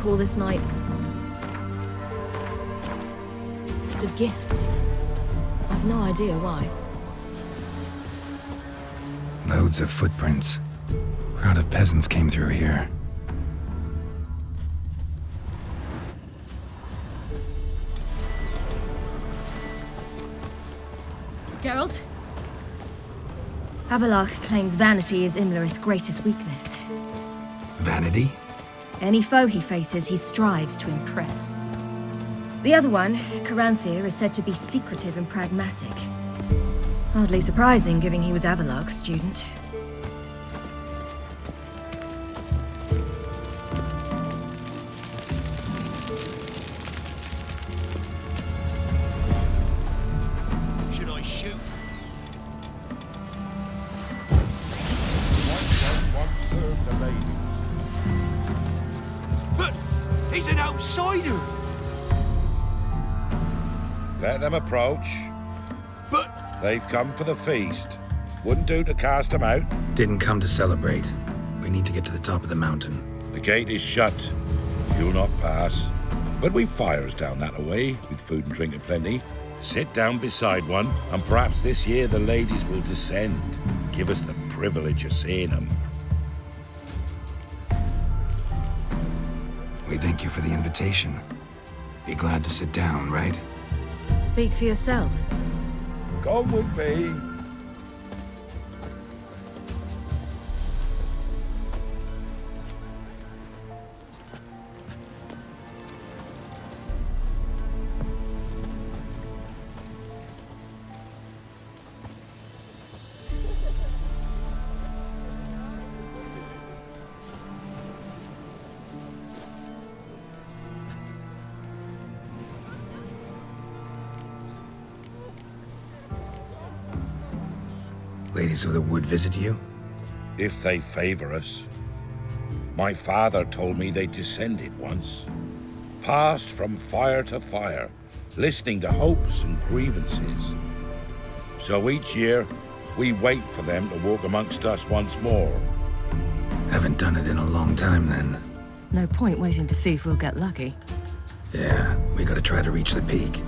[SPEAKER 5] Call this night Feast of Gifts. I've no idea why.
[SPEAKER 3] Loads of footprints. Crowd of peasants came through here.
[SPEAKER 5] Geralt? Avalok claims vanity is Imlerith's greatest weakness.
[SPEAKER 3] Vanity?
[SPEAKER 5] Any foe he faces, he strives to impress. The other one, Caranthir, is said to be secretive and pragmatic. Hardly surprising, given he was Avalok's student.
[SPEAKER 15] Should I shoot?
[SPEAKER 16] One serve the ladies.
[SPEAKER 15] But he's an outsider!
[SPEAKER 16] Let them approach.
[SPEAKER 15] But...
[SPEAKER 16] They've come for the feast. Wouldn't do to cast them out.
[SPEAKER 3] Didn't come to celebrate. We need to get to the top of the mountain.
[SPEAKER 16] The gate is shut. You'll not pass. But we've fires down that away, with food and drink aplenty. Sit down beside one, and perhaps this year the ladies will descend. Give us the privilege of seeing them.
[SPEAKER 3] We thank you for the invitation. Be glad to sit down, right?
[SPEAKER 5] Speak for yourself.
[SPEAKER 16] Come with me.
[SPEAKER 3] Ladies of the Wood visit you?
[SPEAKER 16] If they favor us. My father told me they descended once. Passed from fire to fire, listening to hopes and grievances. So each year, we wait for them to walk amongst us once more.
[SPEAKER 3] Haven't done it in a long time, then.
[SPEAKER 5] No point waiting to see if we'll get lucky.
[SPEAKER 3] Yeah, we gotta try to reach the peak.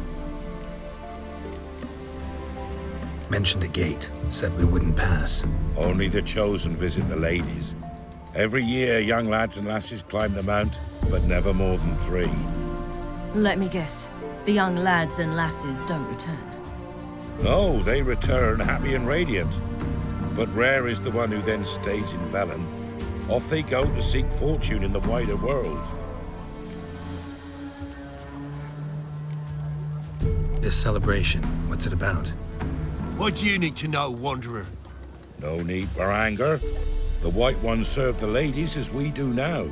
[SPEAKER 3] Mentioned a gate, said we wouldn't pass.
[SPEAKER 16] Only the chosen visit the ladies. Every year, young lads and lasses climb the mount, but never more than 3.
[SPEAKER 5] Let me guess. The young lads and lasses don't return.
[SPEAKER 16] No, they return happy and radiant. But rare is the one who then stays in Velen. Off they go to seek fortune in the wider world.
[SPEAKER 3] This celebration, what's it about?
[SPEAKER 15] What do you need to know, Wanderer?
[SPEAKER 16] No need for anger. The White Ones serve the ladies as we do now.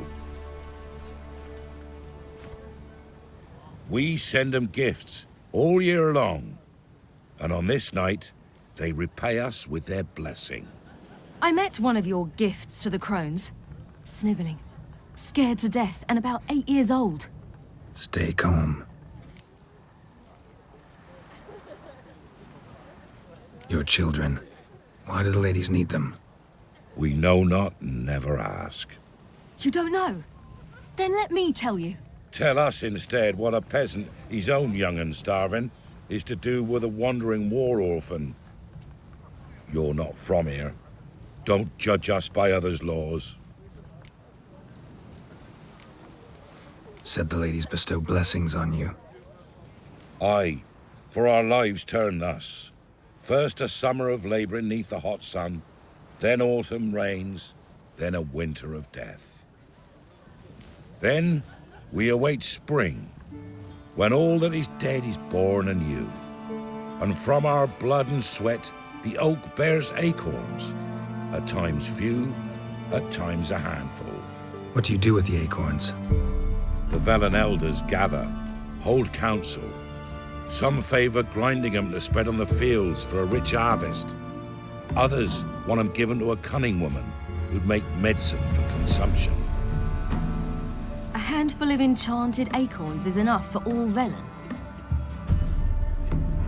[SPEAKER 16] We send them gifts all year long. And on this night, they repay us with their blessing.
[SPEAKER 5] I met one of your gifts to the crones. Snivelling. Scared to death and about 8 years old.
[SPEAKER 3] Stay calm. Your children. Why do the ladies need them?
[SPEAKER 16] We know not and never ask.
[SPEAKER 5] You don't know? Then let me tell you.
[SPEAKER 16] Tell us instead what a peasant, his own young and starving, is to do with a wandering war orphan. You're not from here. Don't judge us by others' laws.
[SPEAKER 3] Said the ladies bestow blessings on you.
[SPEAKER 16] Aye, for our lives turn thus. First a summer of labouring neath the hot sun, then autumn rains, then a winter of death. Then we await spring, when all that is dead is born anew. And from our blood and sweat the oak bears acorns, at times few, at times a handful.
[SPEAKER 3] What do you do with the acorns?
[SPEAKER 16] The Velen elders gather, hold council. Some favour grinding them to spread on the fields for a rich harvest. Others want them given to a cunning woman who'd make medicine for consumption.
[SPEAKER 5] A handful of enchanted acorns is enough for all Velen.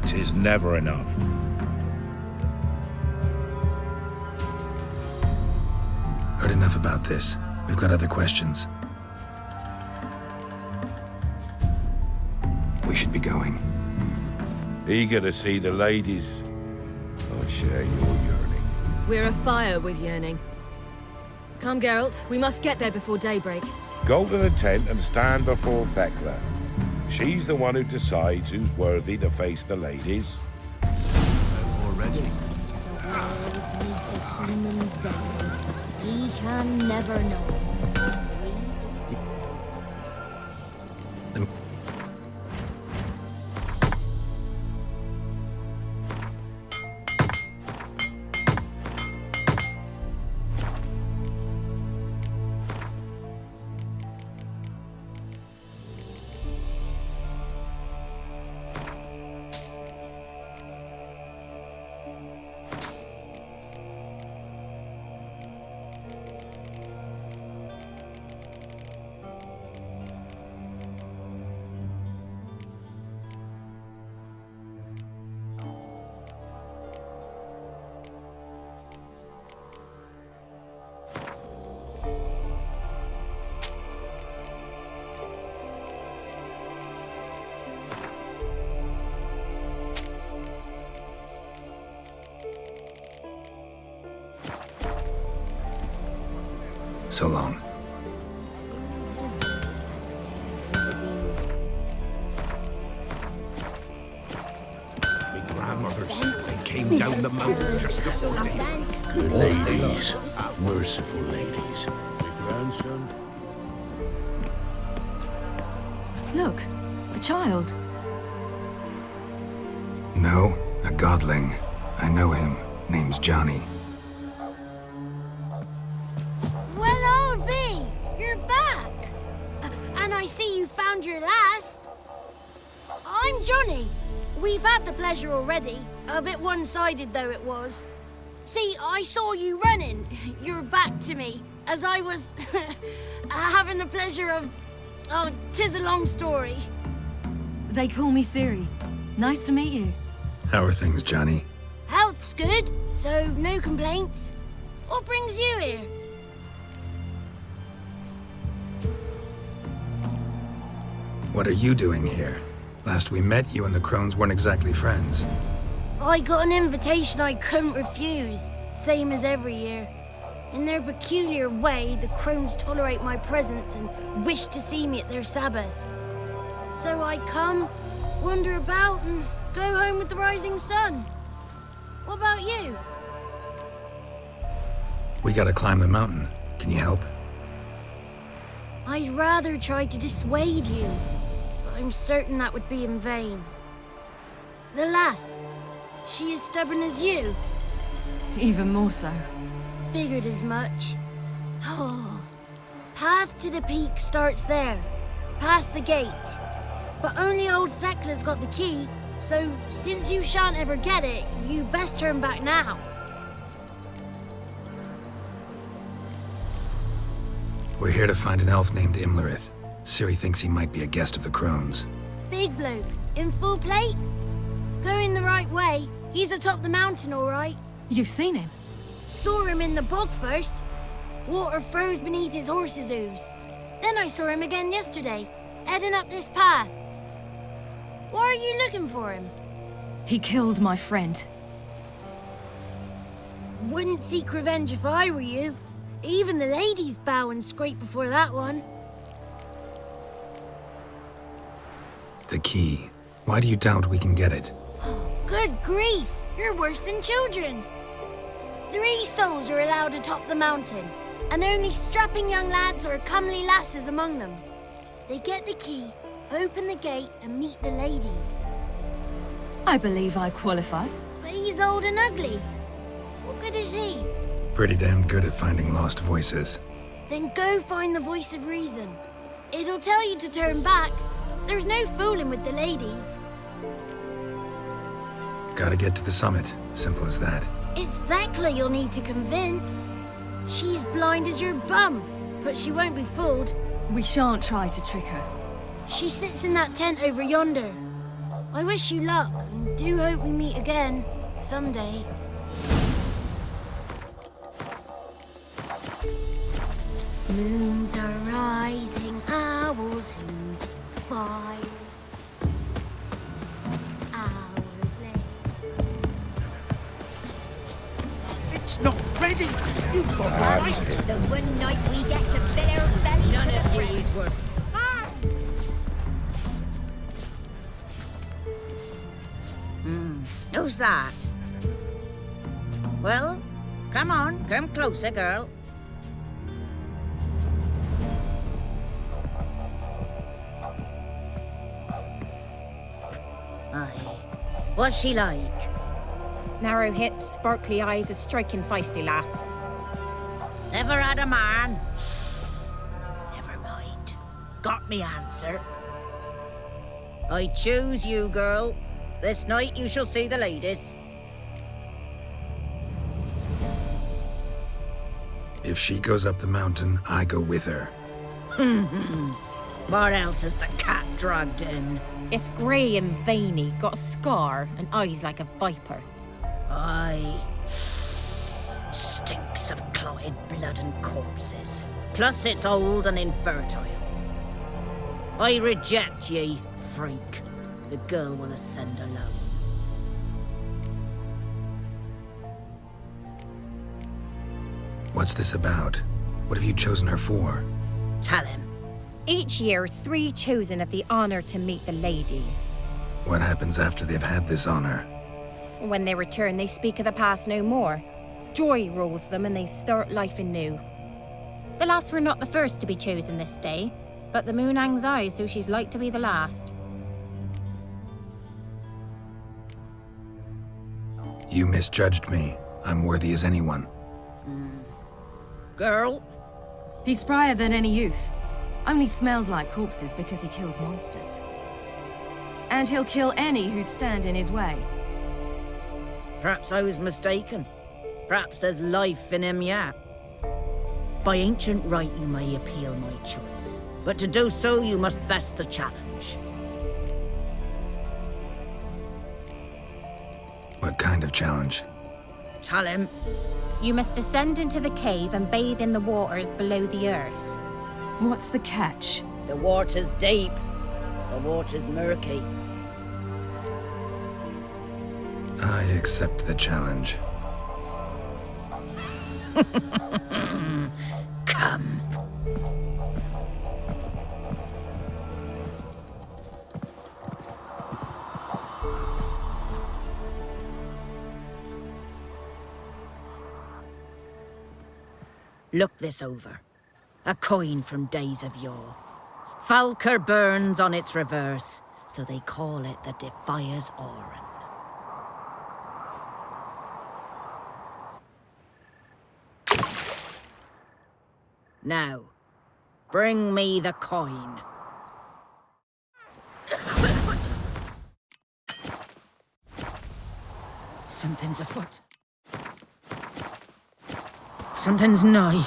[SPEAKER 16] 'Tis never enough.
[SPEAKER 3] Heard enough about this. We've got other questions. We should be going.
[SPEAKER 16] Eager to see the ladies. I share your yearning.
[SPEAKER 5] We're afire with yearning. Come, Geralt. We must get there before daybreak.
[SPEAKER 16] Go to the tent and stand before Thekla. She's the one who decides who's worthy to face the ladies.
[SPEAKER 15] Already?
[SPEAKER 7] He can never know.
[SPEAKER 3] So long.
[SPEAKER 15] My grandmother said they came down the mountain just before daybreak.
[SPEAKER 16] Good ladies, merciful ladies.
[SPEAKER 15] My grandson.
[SPEAKER 5] Look, a child.
[SPEAKER 3] No, a godling. I know him. Name's Johnny.
[SPEAKER 17] Well, old B, you're back. And I see you found your lass. I'm Johnny. We've had the pleasure already. A bit one-sided though it was. See, I saw you running, your back to me, as I was having the pleasure of... Oh, 'tis a long story.
[SPEAKER 5] They call me Ciri. Nice to meet you.
[SPEAKER 3] How are things, Johnny?
[SPEAKER 17] Health's good, so no complaints. What brings you here?
[SPEAKER 3] What are you doing here? Last we met, you and the crones weren't exactly friends.
[SPEAKER 17] I got an invitation I couldn't refuse, same as every year. In their peculiar way, the crones tolerate my presence and wish to see me at their Sabbath. So I come, wander about, and go home with the rising sun. What about you?
[SPEAKER 3] We gotta climb the mountain. Can you help?
[SPEAKER 17] I'd rather try to dissuade you, but I'm certain that would be in vain. The lass, she as stubborn as you?
[SPEAKER 5] Even more so.
[SPEAKER 17] Figured as much. Oh, path to the peak starts there, past the gate. But only old Thekla's got the key, so since you shan't ever get it, you best turn back now.
[SPEAKER 3] We're here to find an elf named Imlerith. Ciri thinks he might be a guest of the crones.
[SPEAKER 17] Big bloke, in full plate? Going the right way. He's atop the mountain, all right.
[SPEAKER 5] You've seen him?
[SPEAKER 17] Saw him in the bog first. Water froze beneath his horse's hooves. Then I saw him again yesterday, heading up this path. Why are you looking for him?
[SPEAKER 5] He killed my friend.
[SPEAKER 17] Wouldn't seek revenge if I were you. Even the ladies bow and scrape before that one.
[SPEAKER 3] The key. Why do you doubt we can get it?
[SPEAKER 17] Good grief! You're worse than children. 3 souls are allowed atop the mountain, and only strapping young lads or comely lasses among them. They get the key, open the gate, and meet the ladies.
[SPEAKER 5] I believe I qualify.
[SPEAKER 17] But he's old and ugly. What good is he?
[SPEAKER 3] Pretty damn good at finding lost voices.
[SPEAKER 17] Then go find the voice of reason. It'll tell you to turn back. There's no fooling with the ladies.
[SPEAKER 3] Gotta get to the summit. Simple as that.
[SPEAKER 17] It's Thekla you'll need to convince. She's blind as your bum, but she won't be fooled.
[SPEAKER 5] We shan't try to trick her.
[SPEAKER 17] She sits in that tent over yonder. I wish you luck, and do hope we meet again, someday. Moons are rising, owls hoot, fire. Hours late.
[SPEAKER 15] It's not ready! You got right!
[SPEAKER 7] The one night we get to fill our bellies
[SPEAKER 10] None
[SPEAKER 7] to the
[SPEAKER 10] of
[SPEAKER 7] brim.
[SPEAKER 10] these were...
[SPEAKER 18] Who's that? Well, come on, come closer, girl. Aye. What's she like?
[SPEAKER 19] Narrow hips, sparkly eyes, a striking feisty lass.
[SPEAKER 18] Never had a man. Never mind. Got me answer. I choose you, girl. This night you shall see the ladies.
[SPEAKER 3] If she goes up the mountain, I go with her.
[SPEAKER 18] What else is the cat dragged in?
[SPEAKER 19] It's grey and veiny, got a scar, and eyes like a viper.
[SPEAKER 18] Aye. Stinks of clotted blood and corpses. Plus it's old and infertile. I reject ye, freak. The girl wanna send alone.
[SPEAKER 3] What's this about? What have you chosen her for?
[SPEAKER 18] Tell him.
[SPEAKER 19] Each year, 3 chosen have the honor to meet the ladies.
[SPEAKER 3] What happens after they've had this honor?
[SPEAKER 19] When they return, they speak of the past no more. Joy rules them and they start life anew. The lass were not the first to be chosen this day, but the moon hangs high, so she's like to be the last.
[SPEAKER 3] You misjudged me. I'm worthy as anyone.
[SPEAKER 18] Girl?
[SPEAKER 5] He's sprier than any youth. Only smells like corpses because he kills monsters. And he'll kill any who stand in his way.
[SPEAKER 18] Perhaps I was mistaken. Perhaps there's life in him yet. By ancient right you may appeal my choice, but to do so you must best the challenge.
[SPEAKER 3] What kind of challenge?
[SPEAKER 18] Tell him.
[SPEAKER 19] You must descend into the cave and bathe in the waters below the earth.
[SPEAKER 5] What's the catch?
[SPEAKER 18] The water's deep. The water's murky.
[SPEAKER 3] I accept the challenge.
[SPEAKER 18] Come. Look this over. A coin from days of yore. Falker burns on its reverse, so they call it the Defier's Oran. Now, bring me the coin. Something's afoot. Something's nigh.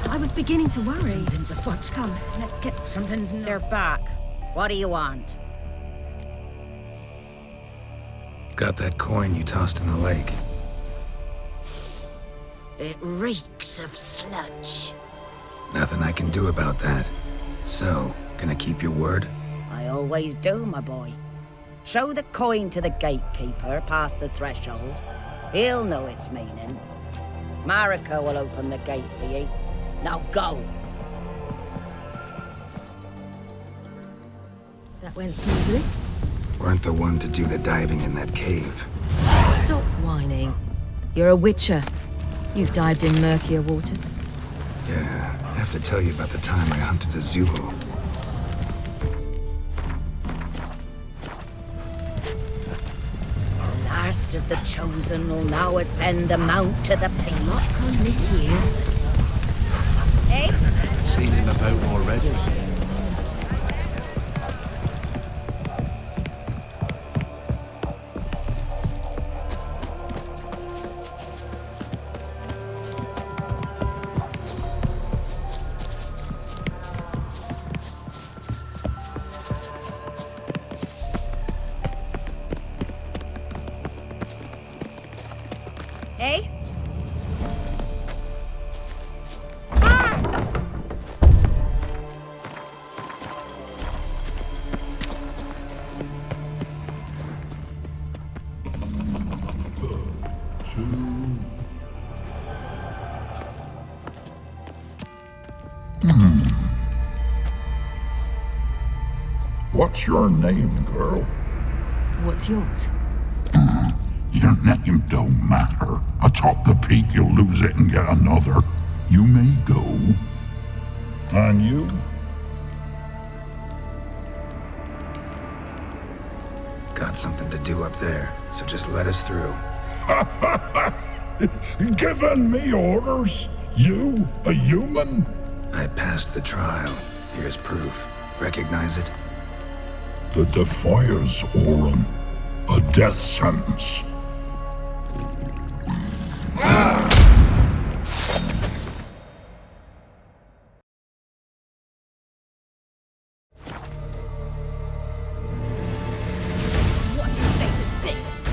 [SPEAKER 5] I was beginning to worry.
[SPEAKER 18] Something's afoot.
[SPEAKER 5] Come, let's get...
[SPEAKER 18] Something's... They're back. What do you want?
[SPEAKER 3] Got that coin you tossed in the lake.
[SPEAKER 18] It reeks of sludge.
[SPEAKER 3] Nothing I can do about that. So, gonna keep your word?
[SPEAKER 18] I always do, my boy. Show the coin to the gatekeeper past the threshold. He'll know its meaning. Marika will open the gate for ye. Now go!
[SPEAKER 5] That went smoothly.
[SPEAKER 3] Weren't the one to do the diving in that cave.
[SPEAKER 5] Stop whining. You're a witcher. You've dived in murkier waters.
[SPEAKER 3] Yeah, I have to tell you about the time I hunted a Zeugle.
[SPEAKER 18] The last of the chosen will now ascend the mount to the peak. Not come this year.
[SPEAKER 19] Hey?
[SPEAKER 15] Seen him about already.
[SPEAKER 19] Hey?
[SPEAKER 20] What's your name, girl?
[SPEAKER 5] What's yours?
[SPEAKER 20] Your name don't matter. Atop the peak, you'll lose it and get another. You may go. And you?
[SPEAKER 3] Got something to do up there, so just let us through.
[SPEAKER 20] Giving me orders? You, a human?
[SPEAKER 3] I passed the trial. Here's proof. Recognize it?
[SPEAKER 20] The Defier's Orin. A death sentence.
[SPEAKER 5] What do you say to this?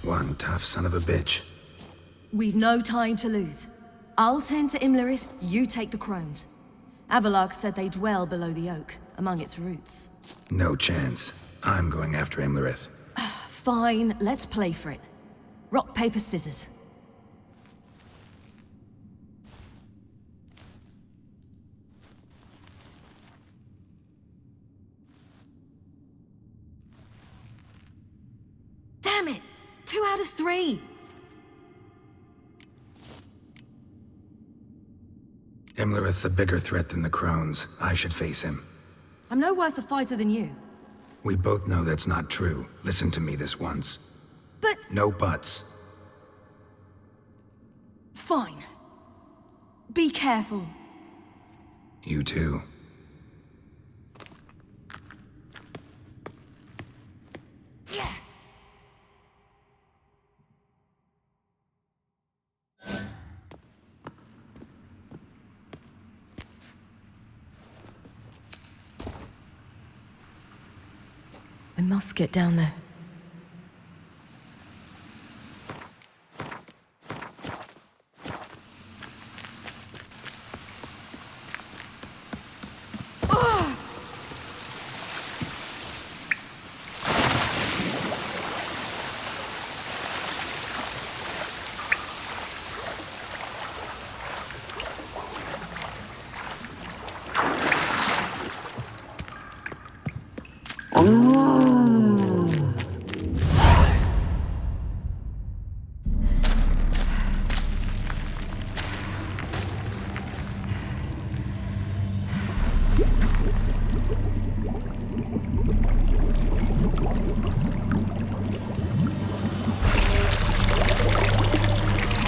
[SPEAKER 3] One tough son of a bitch.
[SPEAKER 5] We've no time to lose. I'll tend to Imlerith, you take the crones. Avalark said they dwell below the oak, among its roots.
[SPEAKER 3] No chance. I'm going after Imlerith.
[SPEAKER 5] Fine, let's play for it. Rock, paper, scissors. Damn it! 2 out of 3!
[SPEAKER 3] Imlerith's a bigger threat than the crones. I should face him.
[SPEAKER 5] I'm no worse a fighter than you.
[SPEAKER 3] We both know that's not true. Listen to me this once.
[SPEAKER 5] But...
[SPEAKER 3] No buts.
[SPEAKER 5] Fine. Be careful.
[SPEAKER 3] You too.
[SPEAKER 5] I must get down there.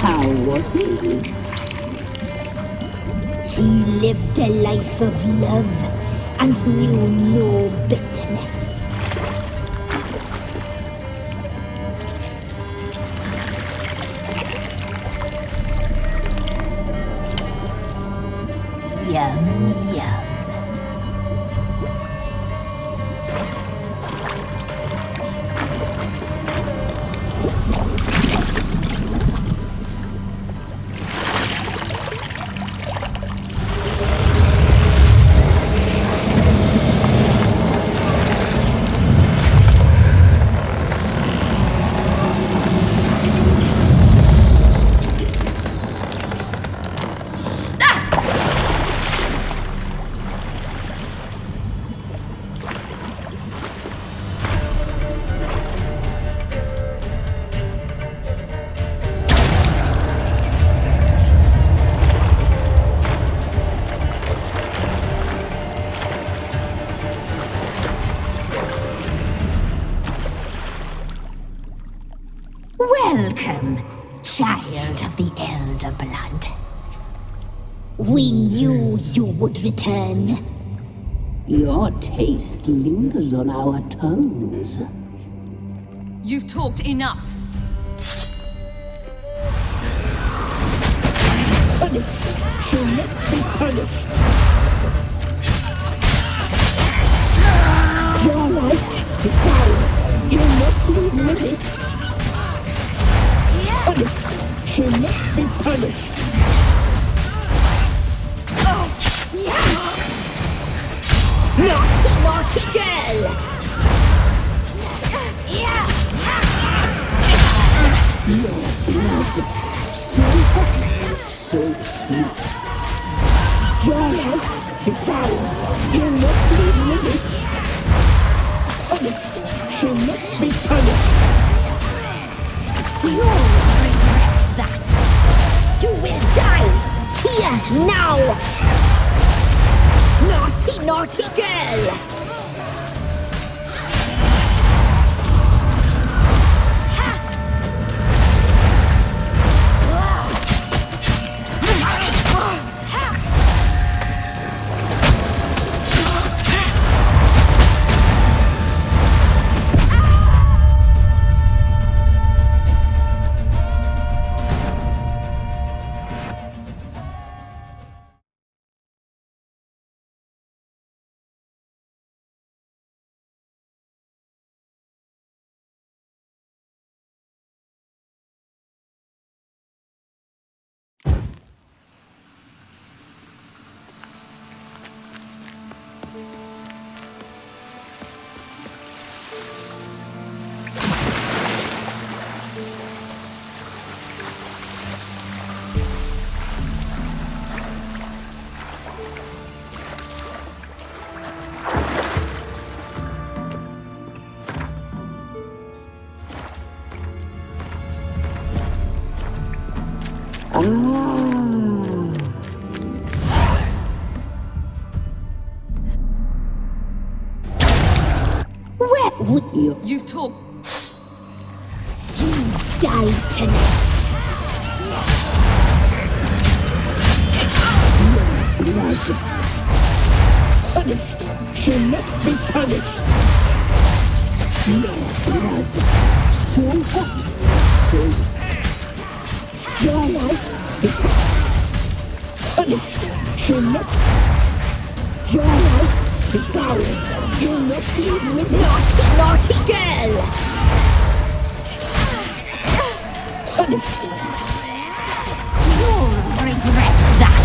[SPEAKER 21] How was he? He lived a life of love and knew no bitterness. Yum, yum. Welcome, child of the Elder Blood. We knew you would return. Your taste lingers on our tongues.
[SPEAKER 5] You've talked enough.
[SPEAKER 21] Punished. You must be punished. Your life is ours. You must leave with it. Punished. You must be punished. Naughty, naughty girl! Your blood, so sweet. Your life is ours. You must leave with it. Punished. You must be punished. You'll regret that. You will die here now. Naughty, naughty girl!
[SPEAKER 5] You've talked.
[SPEAKER 21] You died tonight. Your blood. Punished. She must be punished. Your blood. So hot. So. Your life is punished. She must. Your life is ours. You must leave with naughty, naughty girl! Punished. You'll regret that.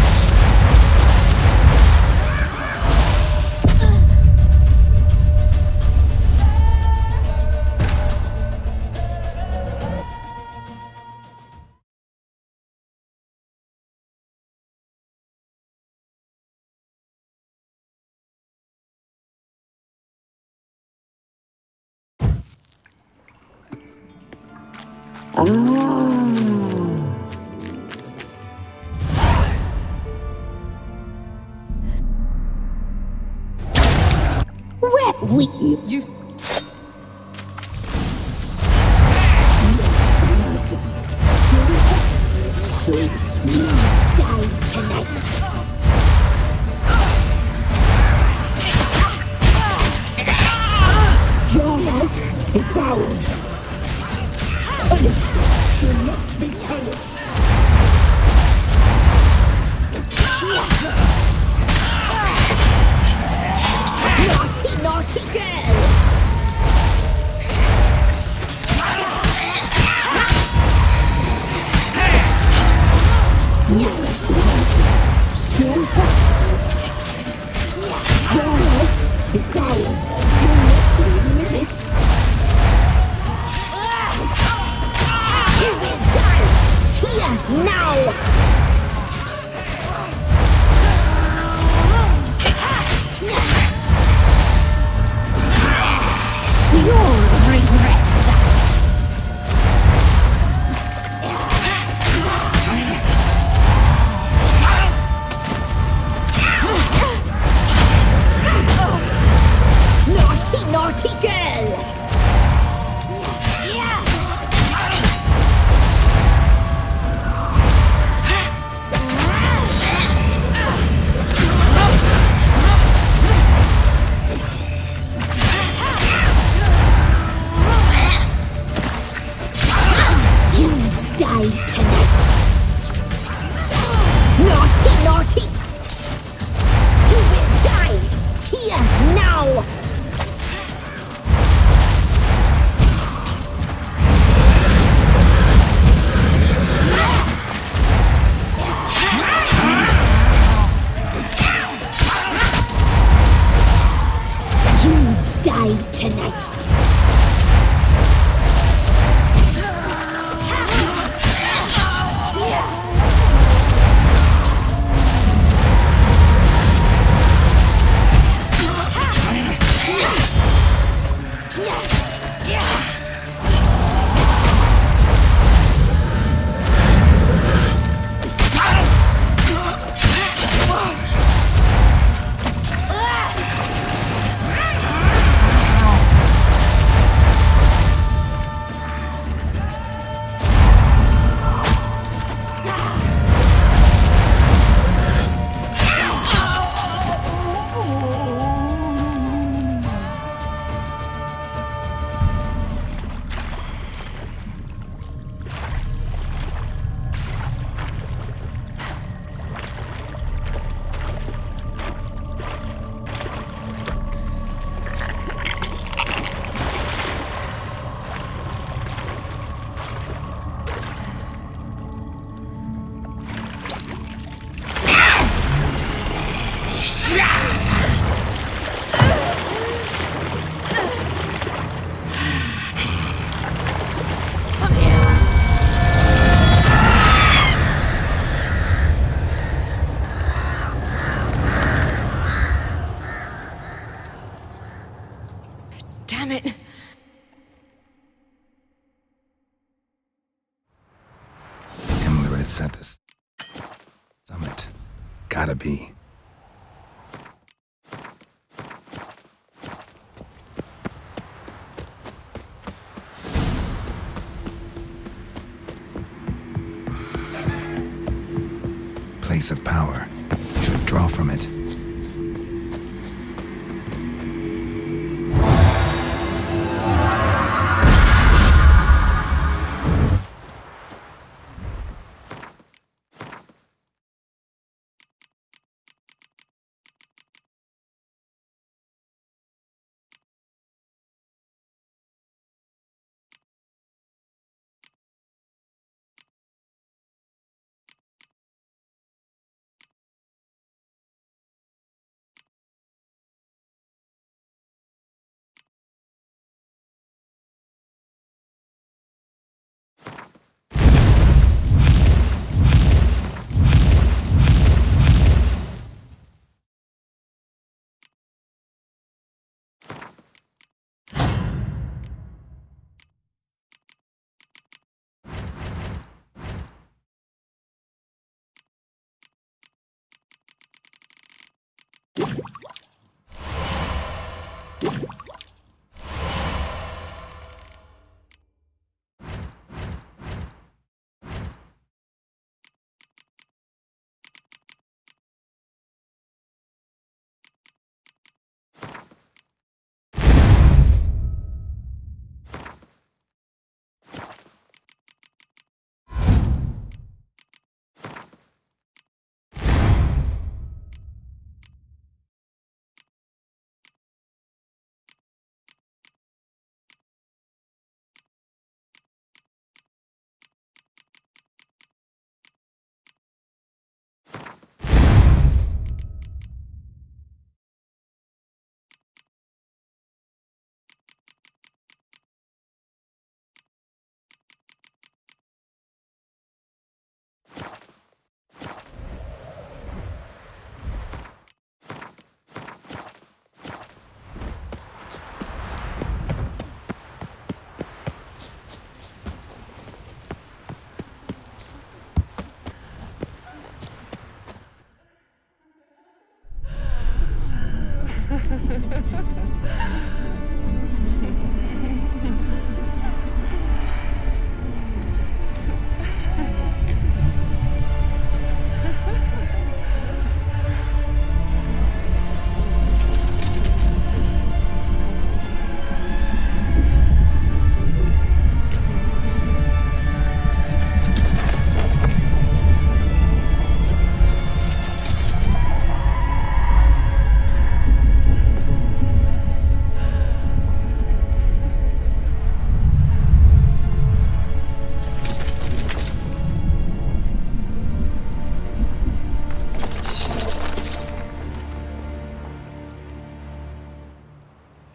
[SPEAKER 5] You've...
[SPEAKER 21] So sweet. Die tonight. Your life is ours. Punished. You must be punished. Naughty, naughty girl! Your life is ours. You must leave with it. You will die here now! You'll regret that. Naughty, naughty girl!
[SPEAKER 3] It's at this summit. Gotta be. Place of power. Should draw from it.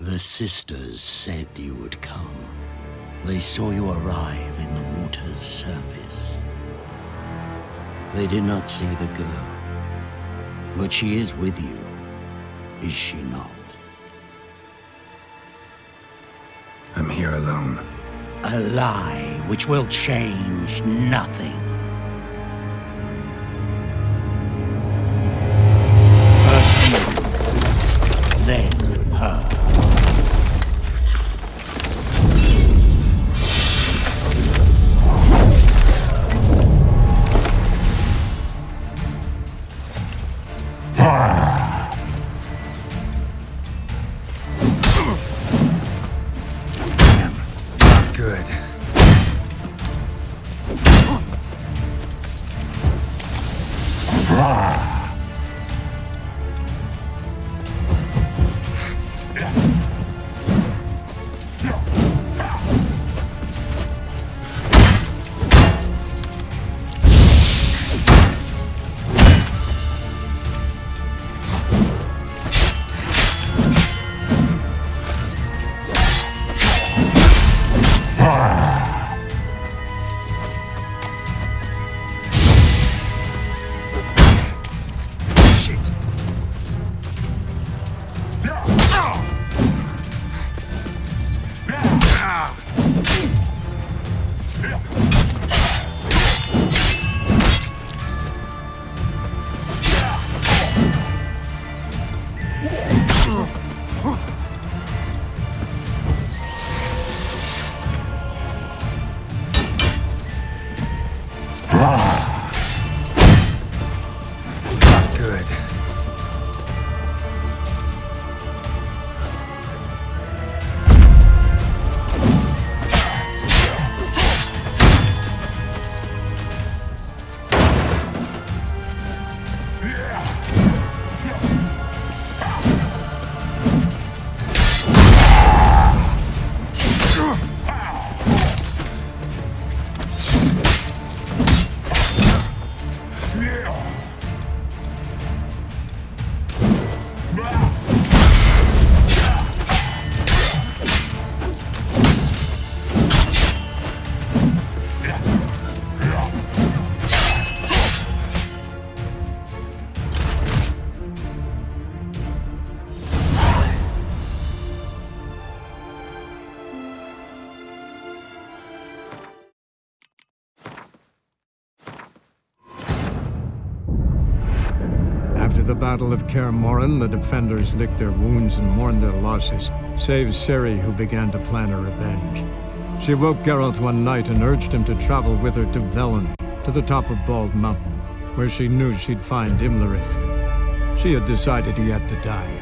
[SPEAKER 10] The sisters said you would come. They saw you arrive in the water's surface. They did not see the girl, but she is with you, is she not?
[SPEAKER 3] I'm here alone.
[SPEAKER 10] A lie which will change nothing. First you, then her.
[SPEAKER 3] Good.
[SPEAKER 20] Ah!
[SPEAKER 1] the Battle of Kaer Morhen, the defenders licked their wounds and mourned their losses, save Ciri, who began to plan a revenge. She woke Geralt one night and urged him to travel with her to Velen, to the top of Bald Mountain, where she knew she'd find Imlerith. She had decided he had to die.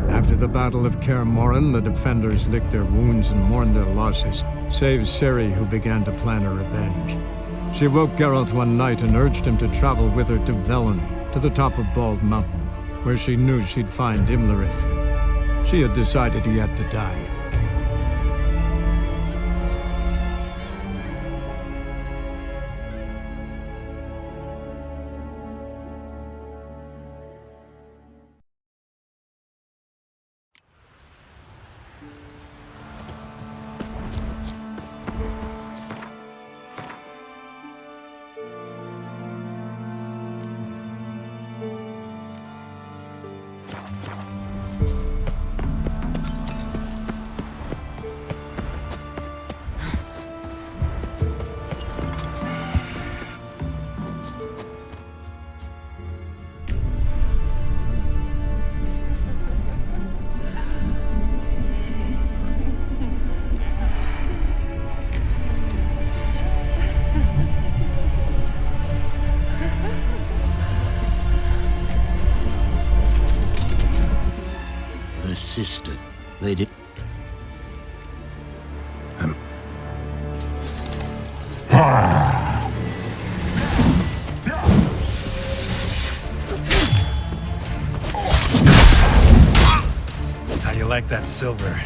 [SPEAKER 1] After the Battle of Kaer Morhen, the defenders licked their wounds and mourned their losses, save Ciri, who began to plan a revenge. She woke Geralt one night and urged him to travel with her to Velen, to the top of Bald Mountain, where she knew she'd find Imlerith. She had decided he had to die.
[SPEAKER 10] Sister, they did.
[SPEAKER 3] How you like that silver?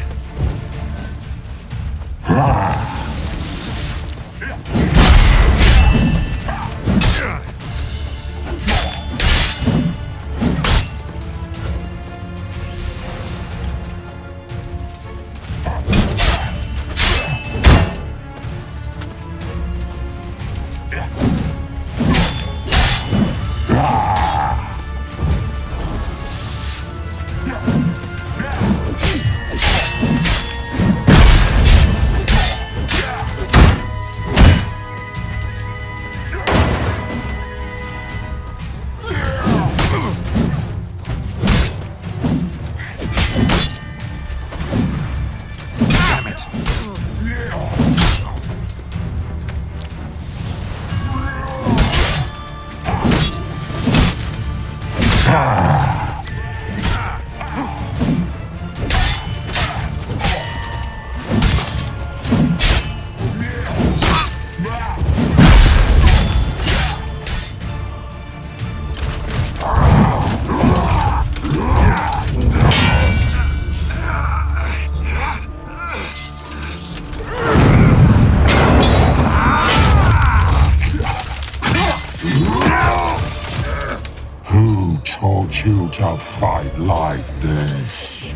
[SPEAKER 20] You to fight like this?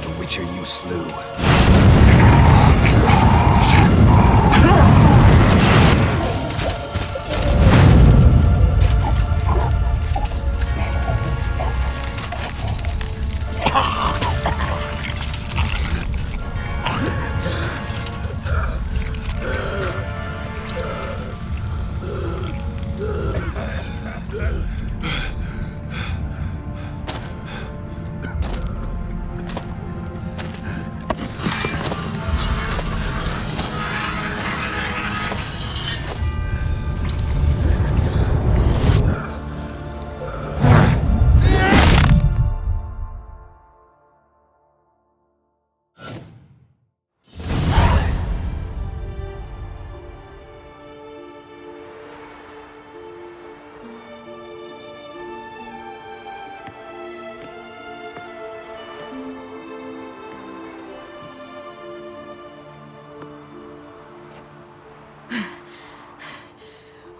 [SPEAKER 3] The Witcher you slew.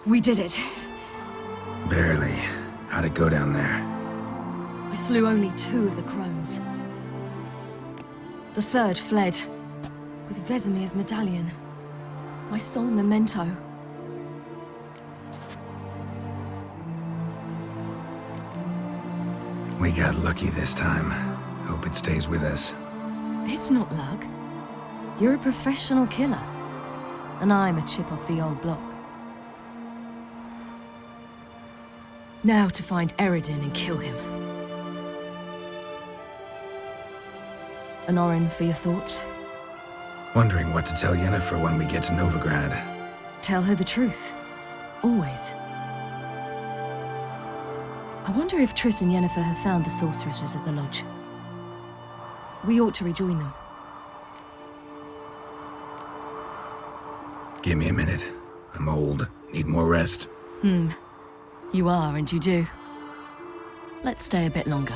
[SPEAKER 5] We did it.
[SPEAKER 3] Barely. How'd it go down there?
[SPEAKER 5] I slew only 2 of the crones. The third fled, with Vesemir's medallion. My sole memento.
[SPEAKER 3] We got lucky this time. Hope it stays with us.
[SPEAKER 5] It's not luck. You're a professional killer. And I'm a chip off the old block. Now to find Eredin and kill him. An Orin for your thoughts?
[SPEAKER 3] Wondering what to tell Yennefer when we get to Novigrad.
[SPEAKER 5] Tell her the truth. Always. I wonder if Triss and Yennefer have found the sorceresses at the lodge. We ought to rejoin them.
[SPEAKER 3] Give me a minute. I'm old. Need more rest.
[SPEAKER 5] You are, and you do. Let's stay a bit longer.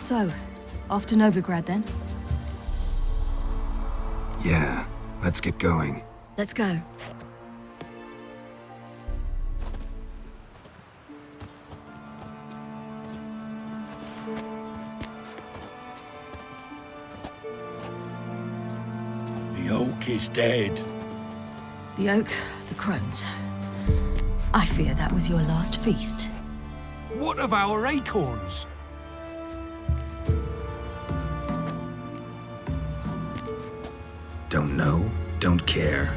[SPEAKER 5] So, off to Novigrad then?
[SPEAKER 3] Yeah, let's get going.
[SPEAKER 5] Let's go.
[SPEAKER 16] The oak is dead.
[SPEAKER 5] The oak, the crones. I fear that was your last feast.
[SPEAKER 15] What of our acorns?
[SPEAKER 3] Don't know, don't care.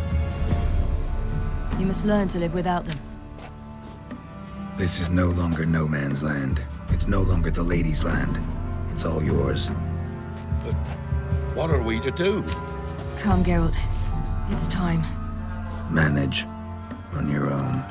[SPEAKER 5] You must learn to live without them.
[SPEAKER 3] This is no longer no man's land. It's no longer the lady's land. It's all yours.
[SPEAKER 16] But what are we to do?
[SPEAKER 5] Come, Geralt. It's time.
[SPEAKER 3] Manage on your own.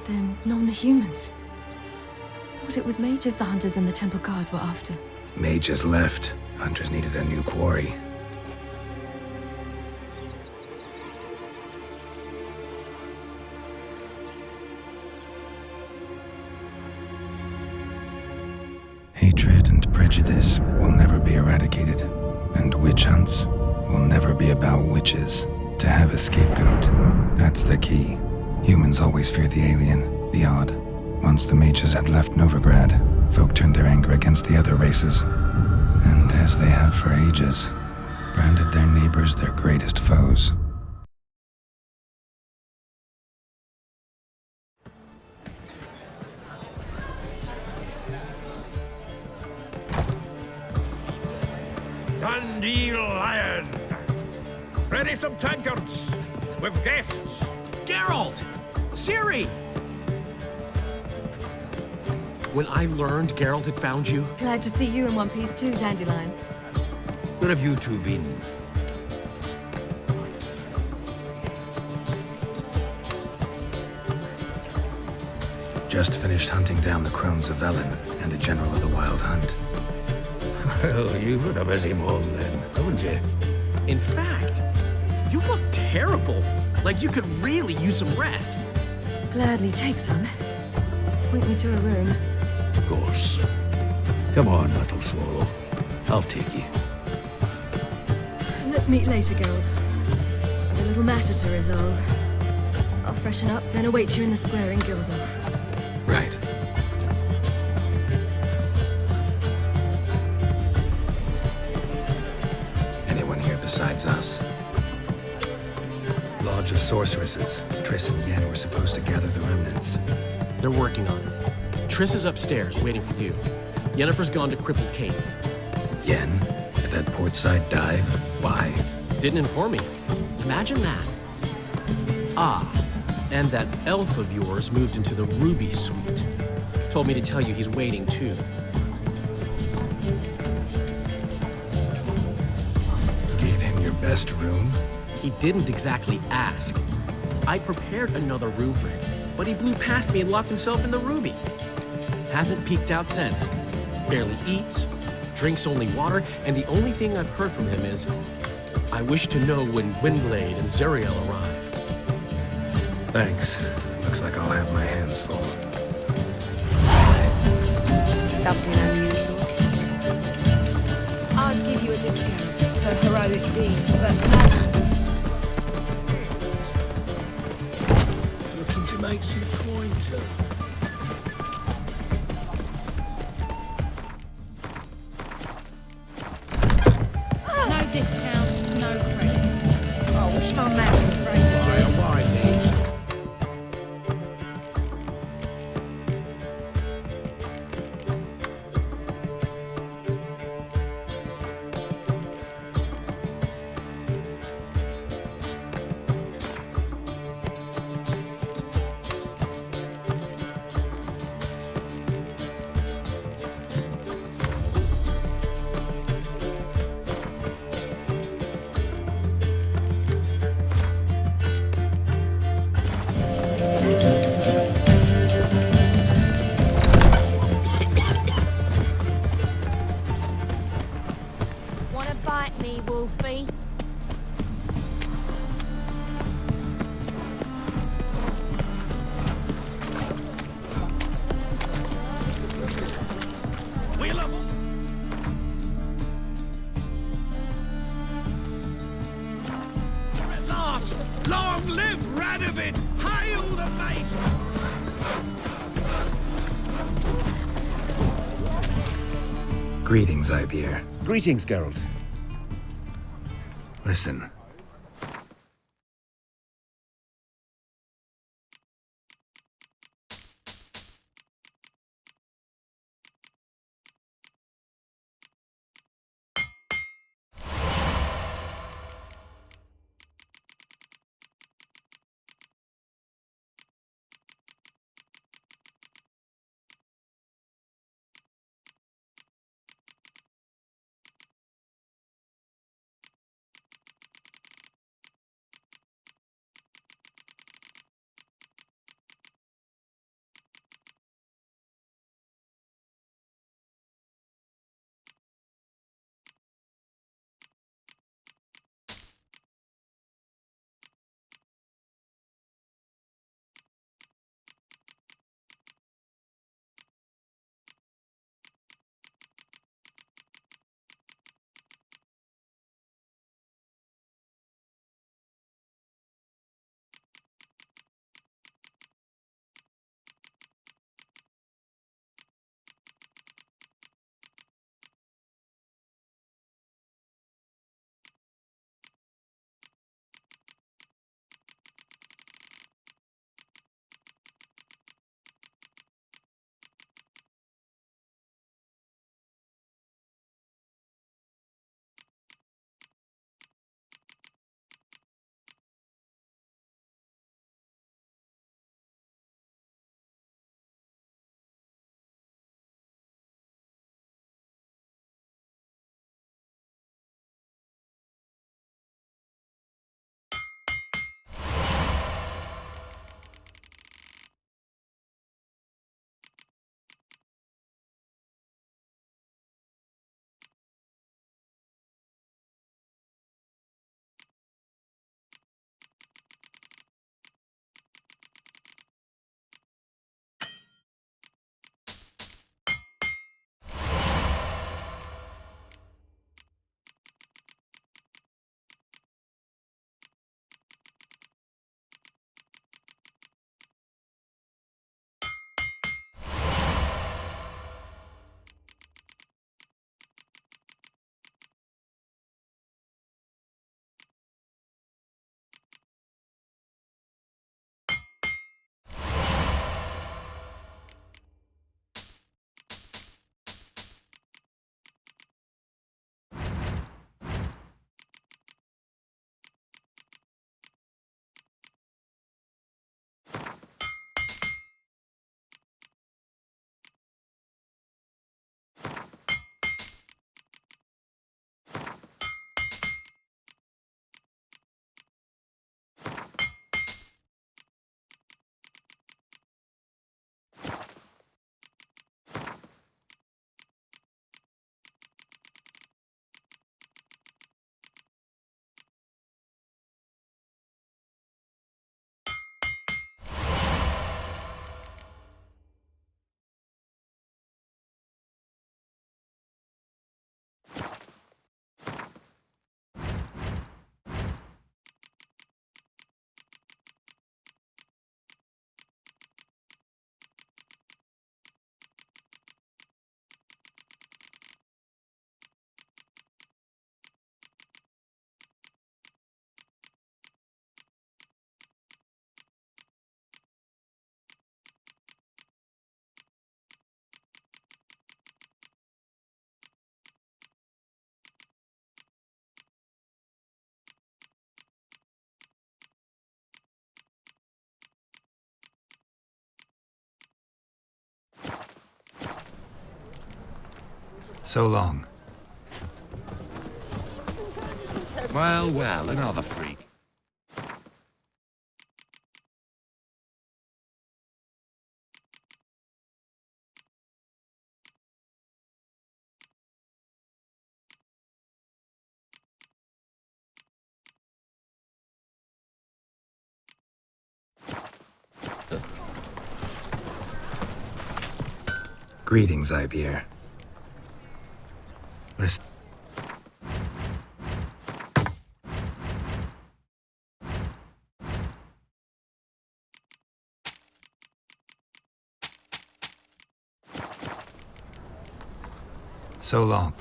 [SPEAKER 5] Then non-humans. Thought it was mages the hunters and the Temple Guard were after.
[SPEAKER 3] Mages left. Hunters needed a new quarry. Hatred and prejudice will never be eradicated, and witch hunts will never be about witches. To have a scapegoat, that's the key. Humans always fear the alien, the odd. Once the mages had left Novigrad, folk turned their anger against the other races. And as they have for ages, branded their neighbors their greatest foes.
[SPEAKER 15] Dandelion! Ready some tankards! With guests!
[SPEAKER 2] Geralt! Ciri! When I learned Geralt had found you...
[SPEAKER 5] Glad to see you in one piece too, Dandelion.
[SPEAKER 15] Where have you two been?
[SPEAKER 3] Just finished hunting down the crones of Velen and a general of the Wild Hunt.
[SPEAKER 15] Well, you've had a busy morning then, haven't you?
[SPEAKER 2] In fact, you look terrible. Like you could really use some rest.
[SPEAKER 5] Gladly take some. Point me to a room.
[SPEAKER 15] Of course. Come on, little swallow. I'll take you.
[SPEAKER 5] Let's meet later, Geralt. I've a little matter to resolve. I'll freshen up, then await you in the square in Gildorf.
[SPEAKER 3] Right. Anyone here besides us? Lodge of Sorceresses. Triss and Yen were supposed to gather the remnants.
[SPEAKER 2] They're working on it. Triss is upstairs, waiting for you. Yennefer's gone to crippled Kate's.
[SPEAKER 3] Yen? At that port side dive? Why?
[SPEAKER 2] Didn't inform me. Imagine that. Ah, and that elf of yours moved into the Ruby Suite. Told me to tell you he's waiting, too.
[SPEAKER 3] Gave him your best room?
[SPEAKER 2] He didn't exactly ask. I prepared another room for him, but he blew past me and locked himself in the Ruby. Hasn't peeked out since. Barely eats, drinks only water, and the only thing I've heard from him is, I wish to know when Windblade and Zuriel arrive.
[SPEAKER 3] Thanks. Looks like I'll have my hands full.
[SPEAKER 6] Something unusual. I'd give you a discount for heroic deeds, but
[SPEAKER 15] Looking to make some coin, sir.
[SPEAKER 19] No discounts, no credit. Oh, wish my match was great.
[SPEAKER 7] Wanna bite me, Wolfie?
[SPEAKER 15] Wheel up! At last! Long live Radovid! Hail the mate!
[SPEAKER 3] Greetings, Ibeer.
[SPEAKER 15] Greetings, Geralt.
[SPEAKER 3] Listen. So long.
[SPEAKER 15] Well, well, another freak.
[SPEAKER 3] Greetings, Ibier. Listen. So long.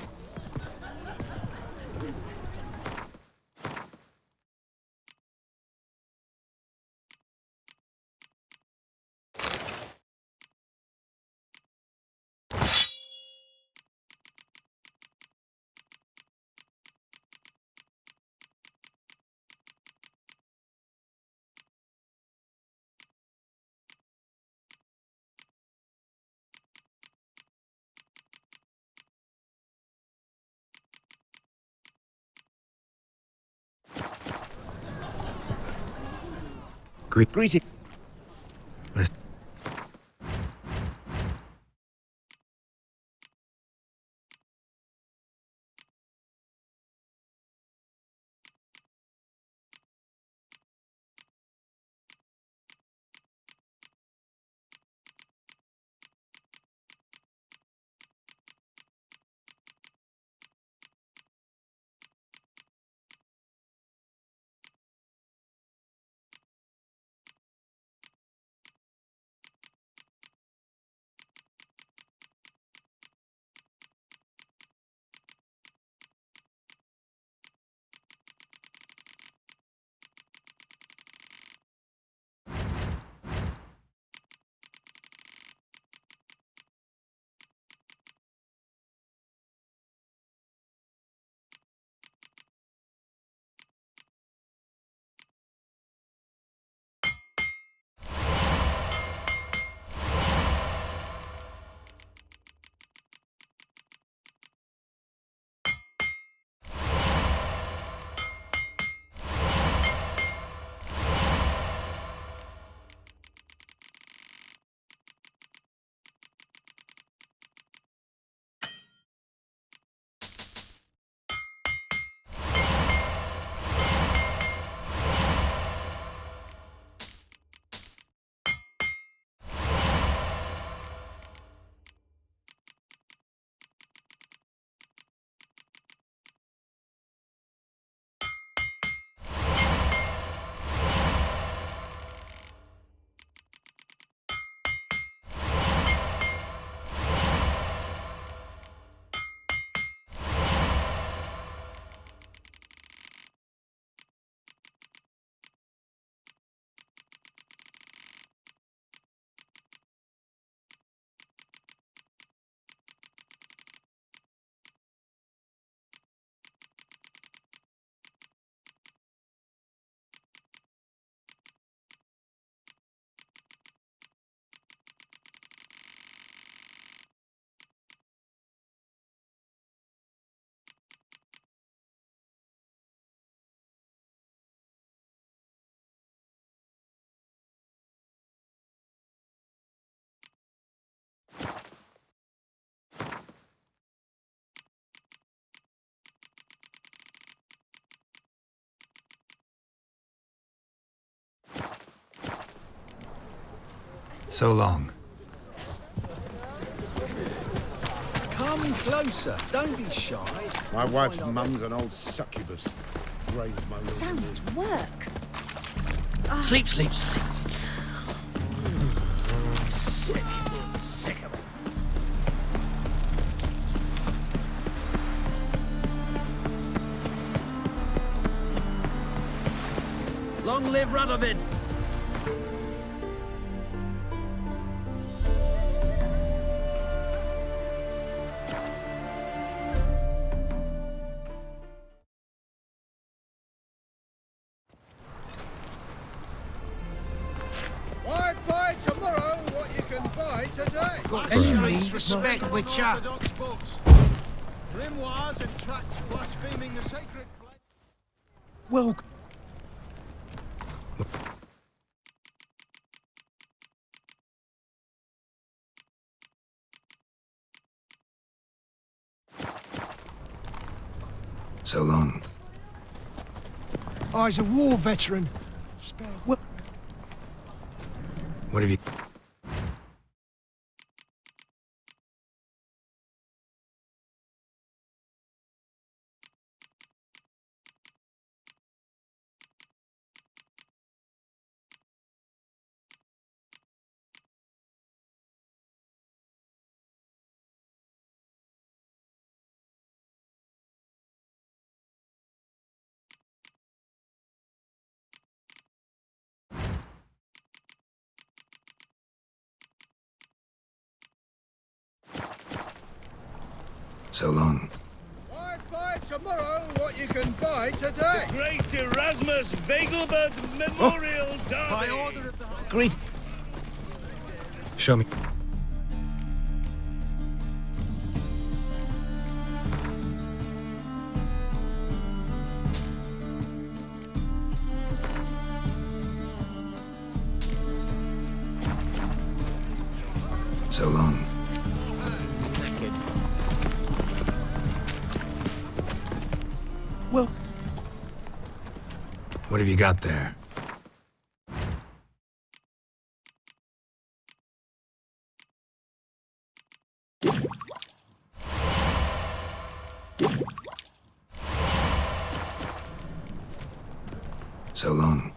[SPEAKER 15] Greeting.
[SPEAKER 3] Listen. So long.
[SPEAKER 15] Come closer. Don't be shy.
[SPEAKER 9] My wife's mum's an old succubus. Drains my
[SPEAKER 7] So much work.
[SPEAKER 2] Sleep, sleep, sleep.
[SPEAKER 15] Sick. Sick of it.
[SPEAKER 2] Long live Radovid!
[SPEAKER 9] Buy tomorrow what you can buy today.
[SPEAKER 15] Respect, Witcher.
[SPEAKER 9] grimoires and tracts blaspheming the sacred flame.
[SPEAKER 4] Well...
[SPEAKER 3] So long.
[SPEAKER 11] I's a war veteran. What?
[SPEAKER 3] What have you... So long.
[SPEAKER 9] Buy tomorrow what you can buy today.
[SPEAKER 22] The Great Erasmus Wegelbud Memorial Derby.
[SPEAKER 9] By order of the
[SPEAKER 4] Great.
[SPEAKER 3] Show me. So long.
[SPEAKER 4] Well...
[SPEAKER 3] What have you got there? So long.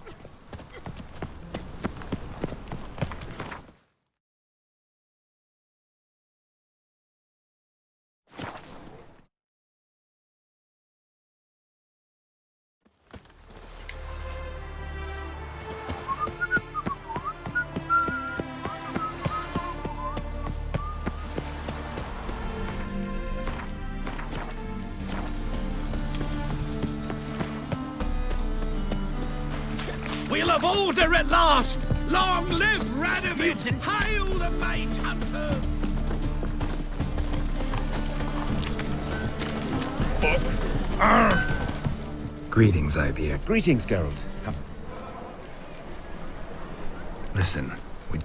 [SPEAKER 15] We'll have order at last! Long live Radovid! Hail the mage hunters!
[SPEAKER 3] Greetings, IBR.
[SPEAKER 4] Greetings, Geralt.
[SPEAKER 3] Listen, we...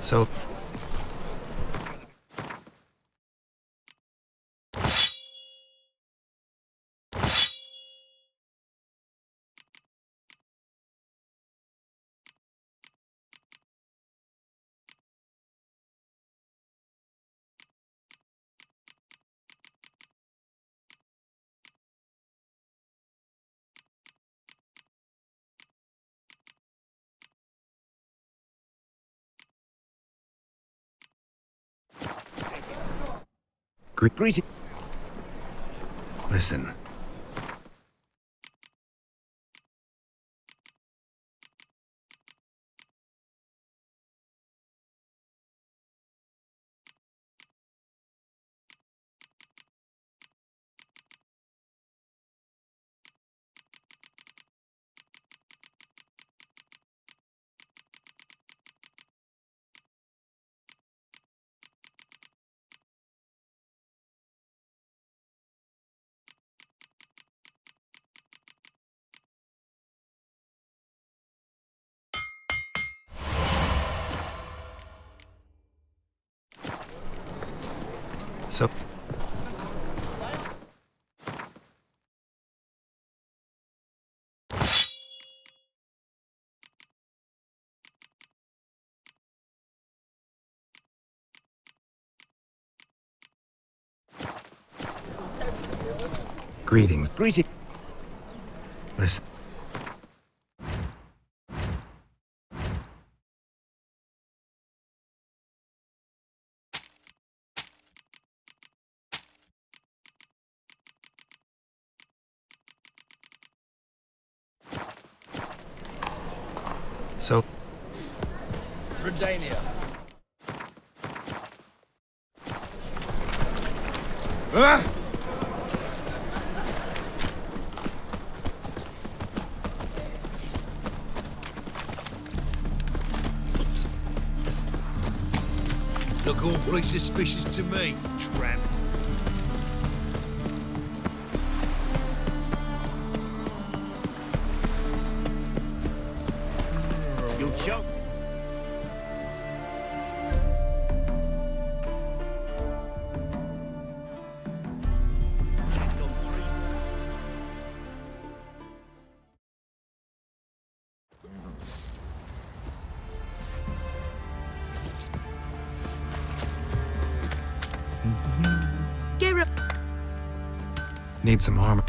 [SPEAKER 3] So...
[SPEAKER 4] Greeting.
[SPEAKER 3] Listen. So... Greetings.
[SPEAKER 4] Greeting.
[SPEAKER 3] Listen. So...
[SPEAKER 9] Redania.
[SPEAKER 15] Look awfully suspicious to me, tramp. You choked.
[SPEAKER 3] Need some armor.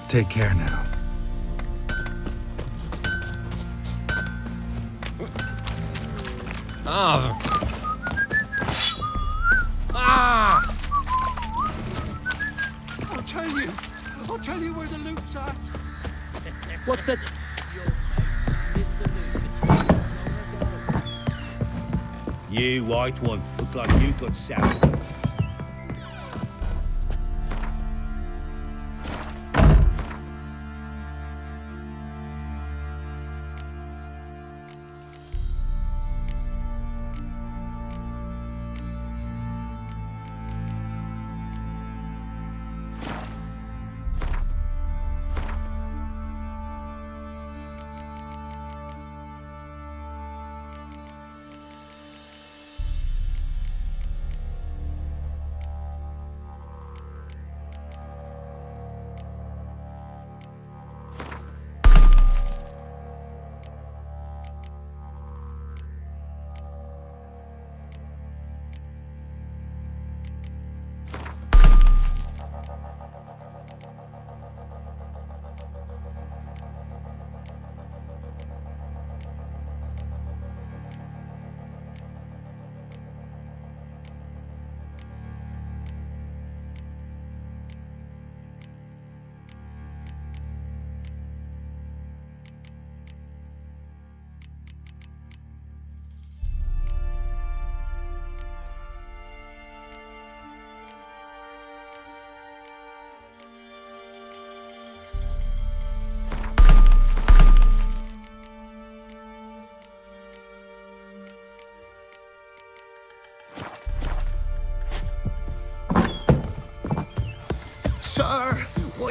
[SPEAKER 3] Take care now.
[SPEAKER 12] Ah! Ah!
[SPEAKER 15] I'll tell you where the loot's at.
[SPEAKER 12] What the?
[SPEAKER 15] You white one, look like you got sacked.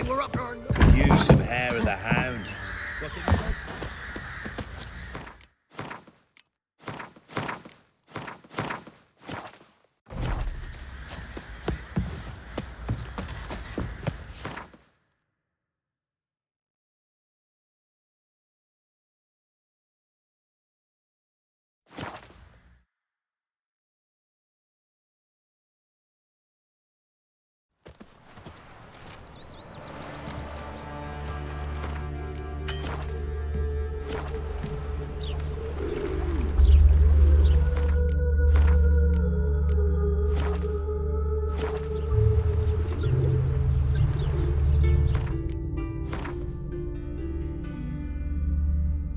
[SPEAKER 15] Could use some hair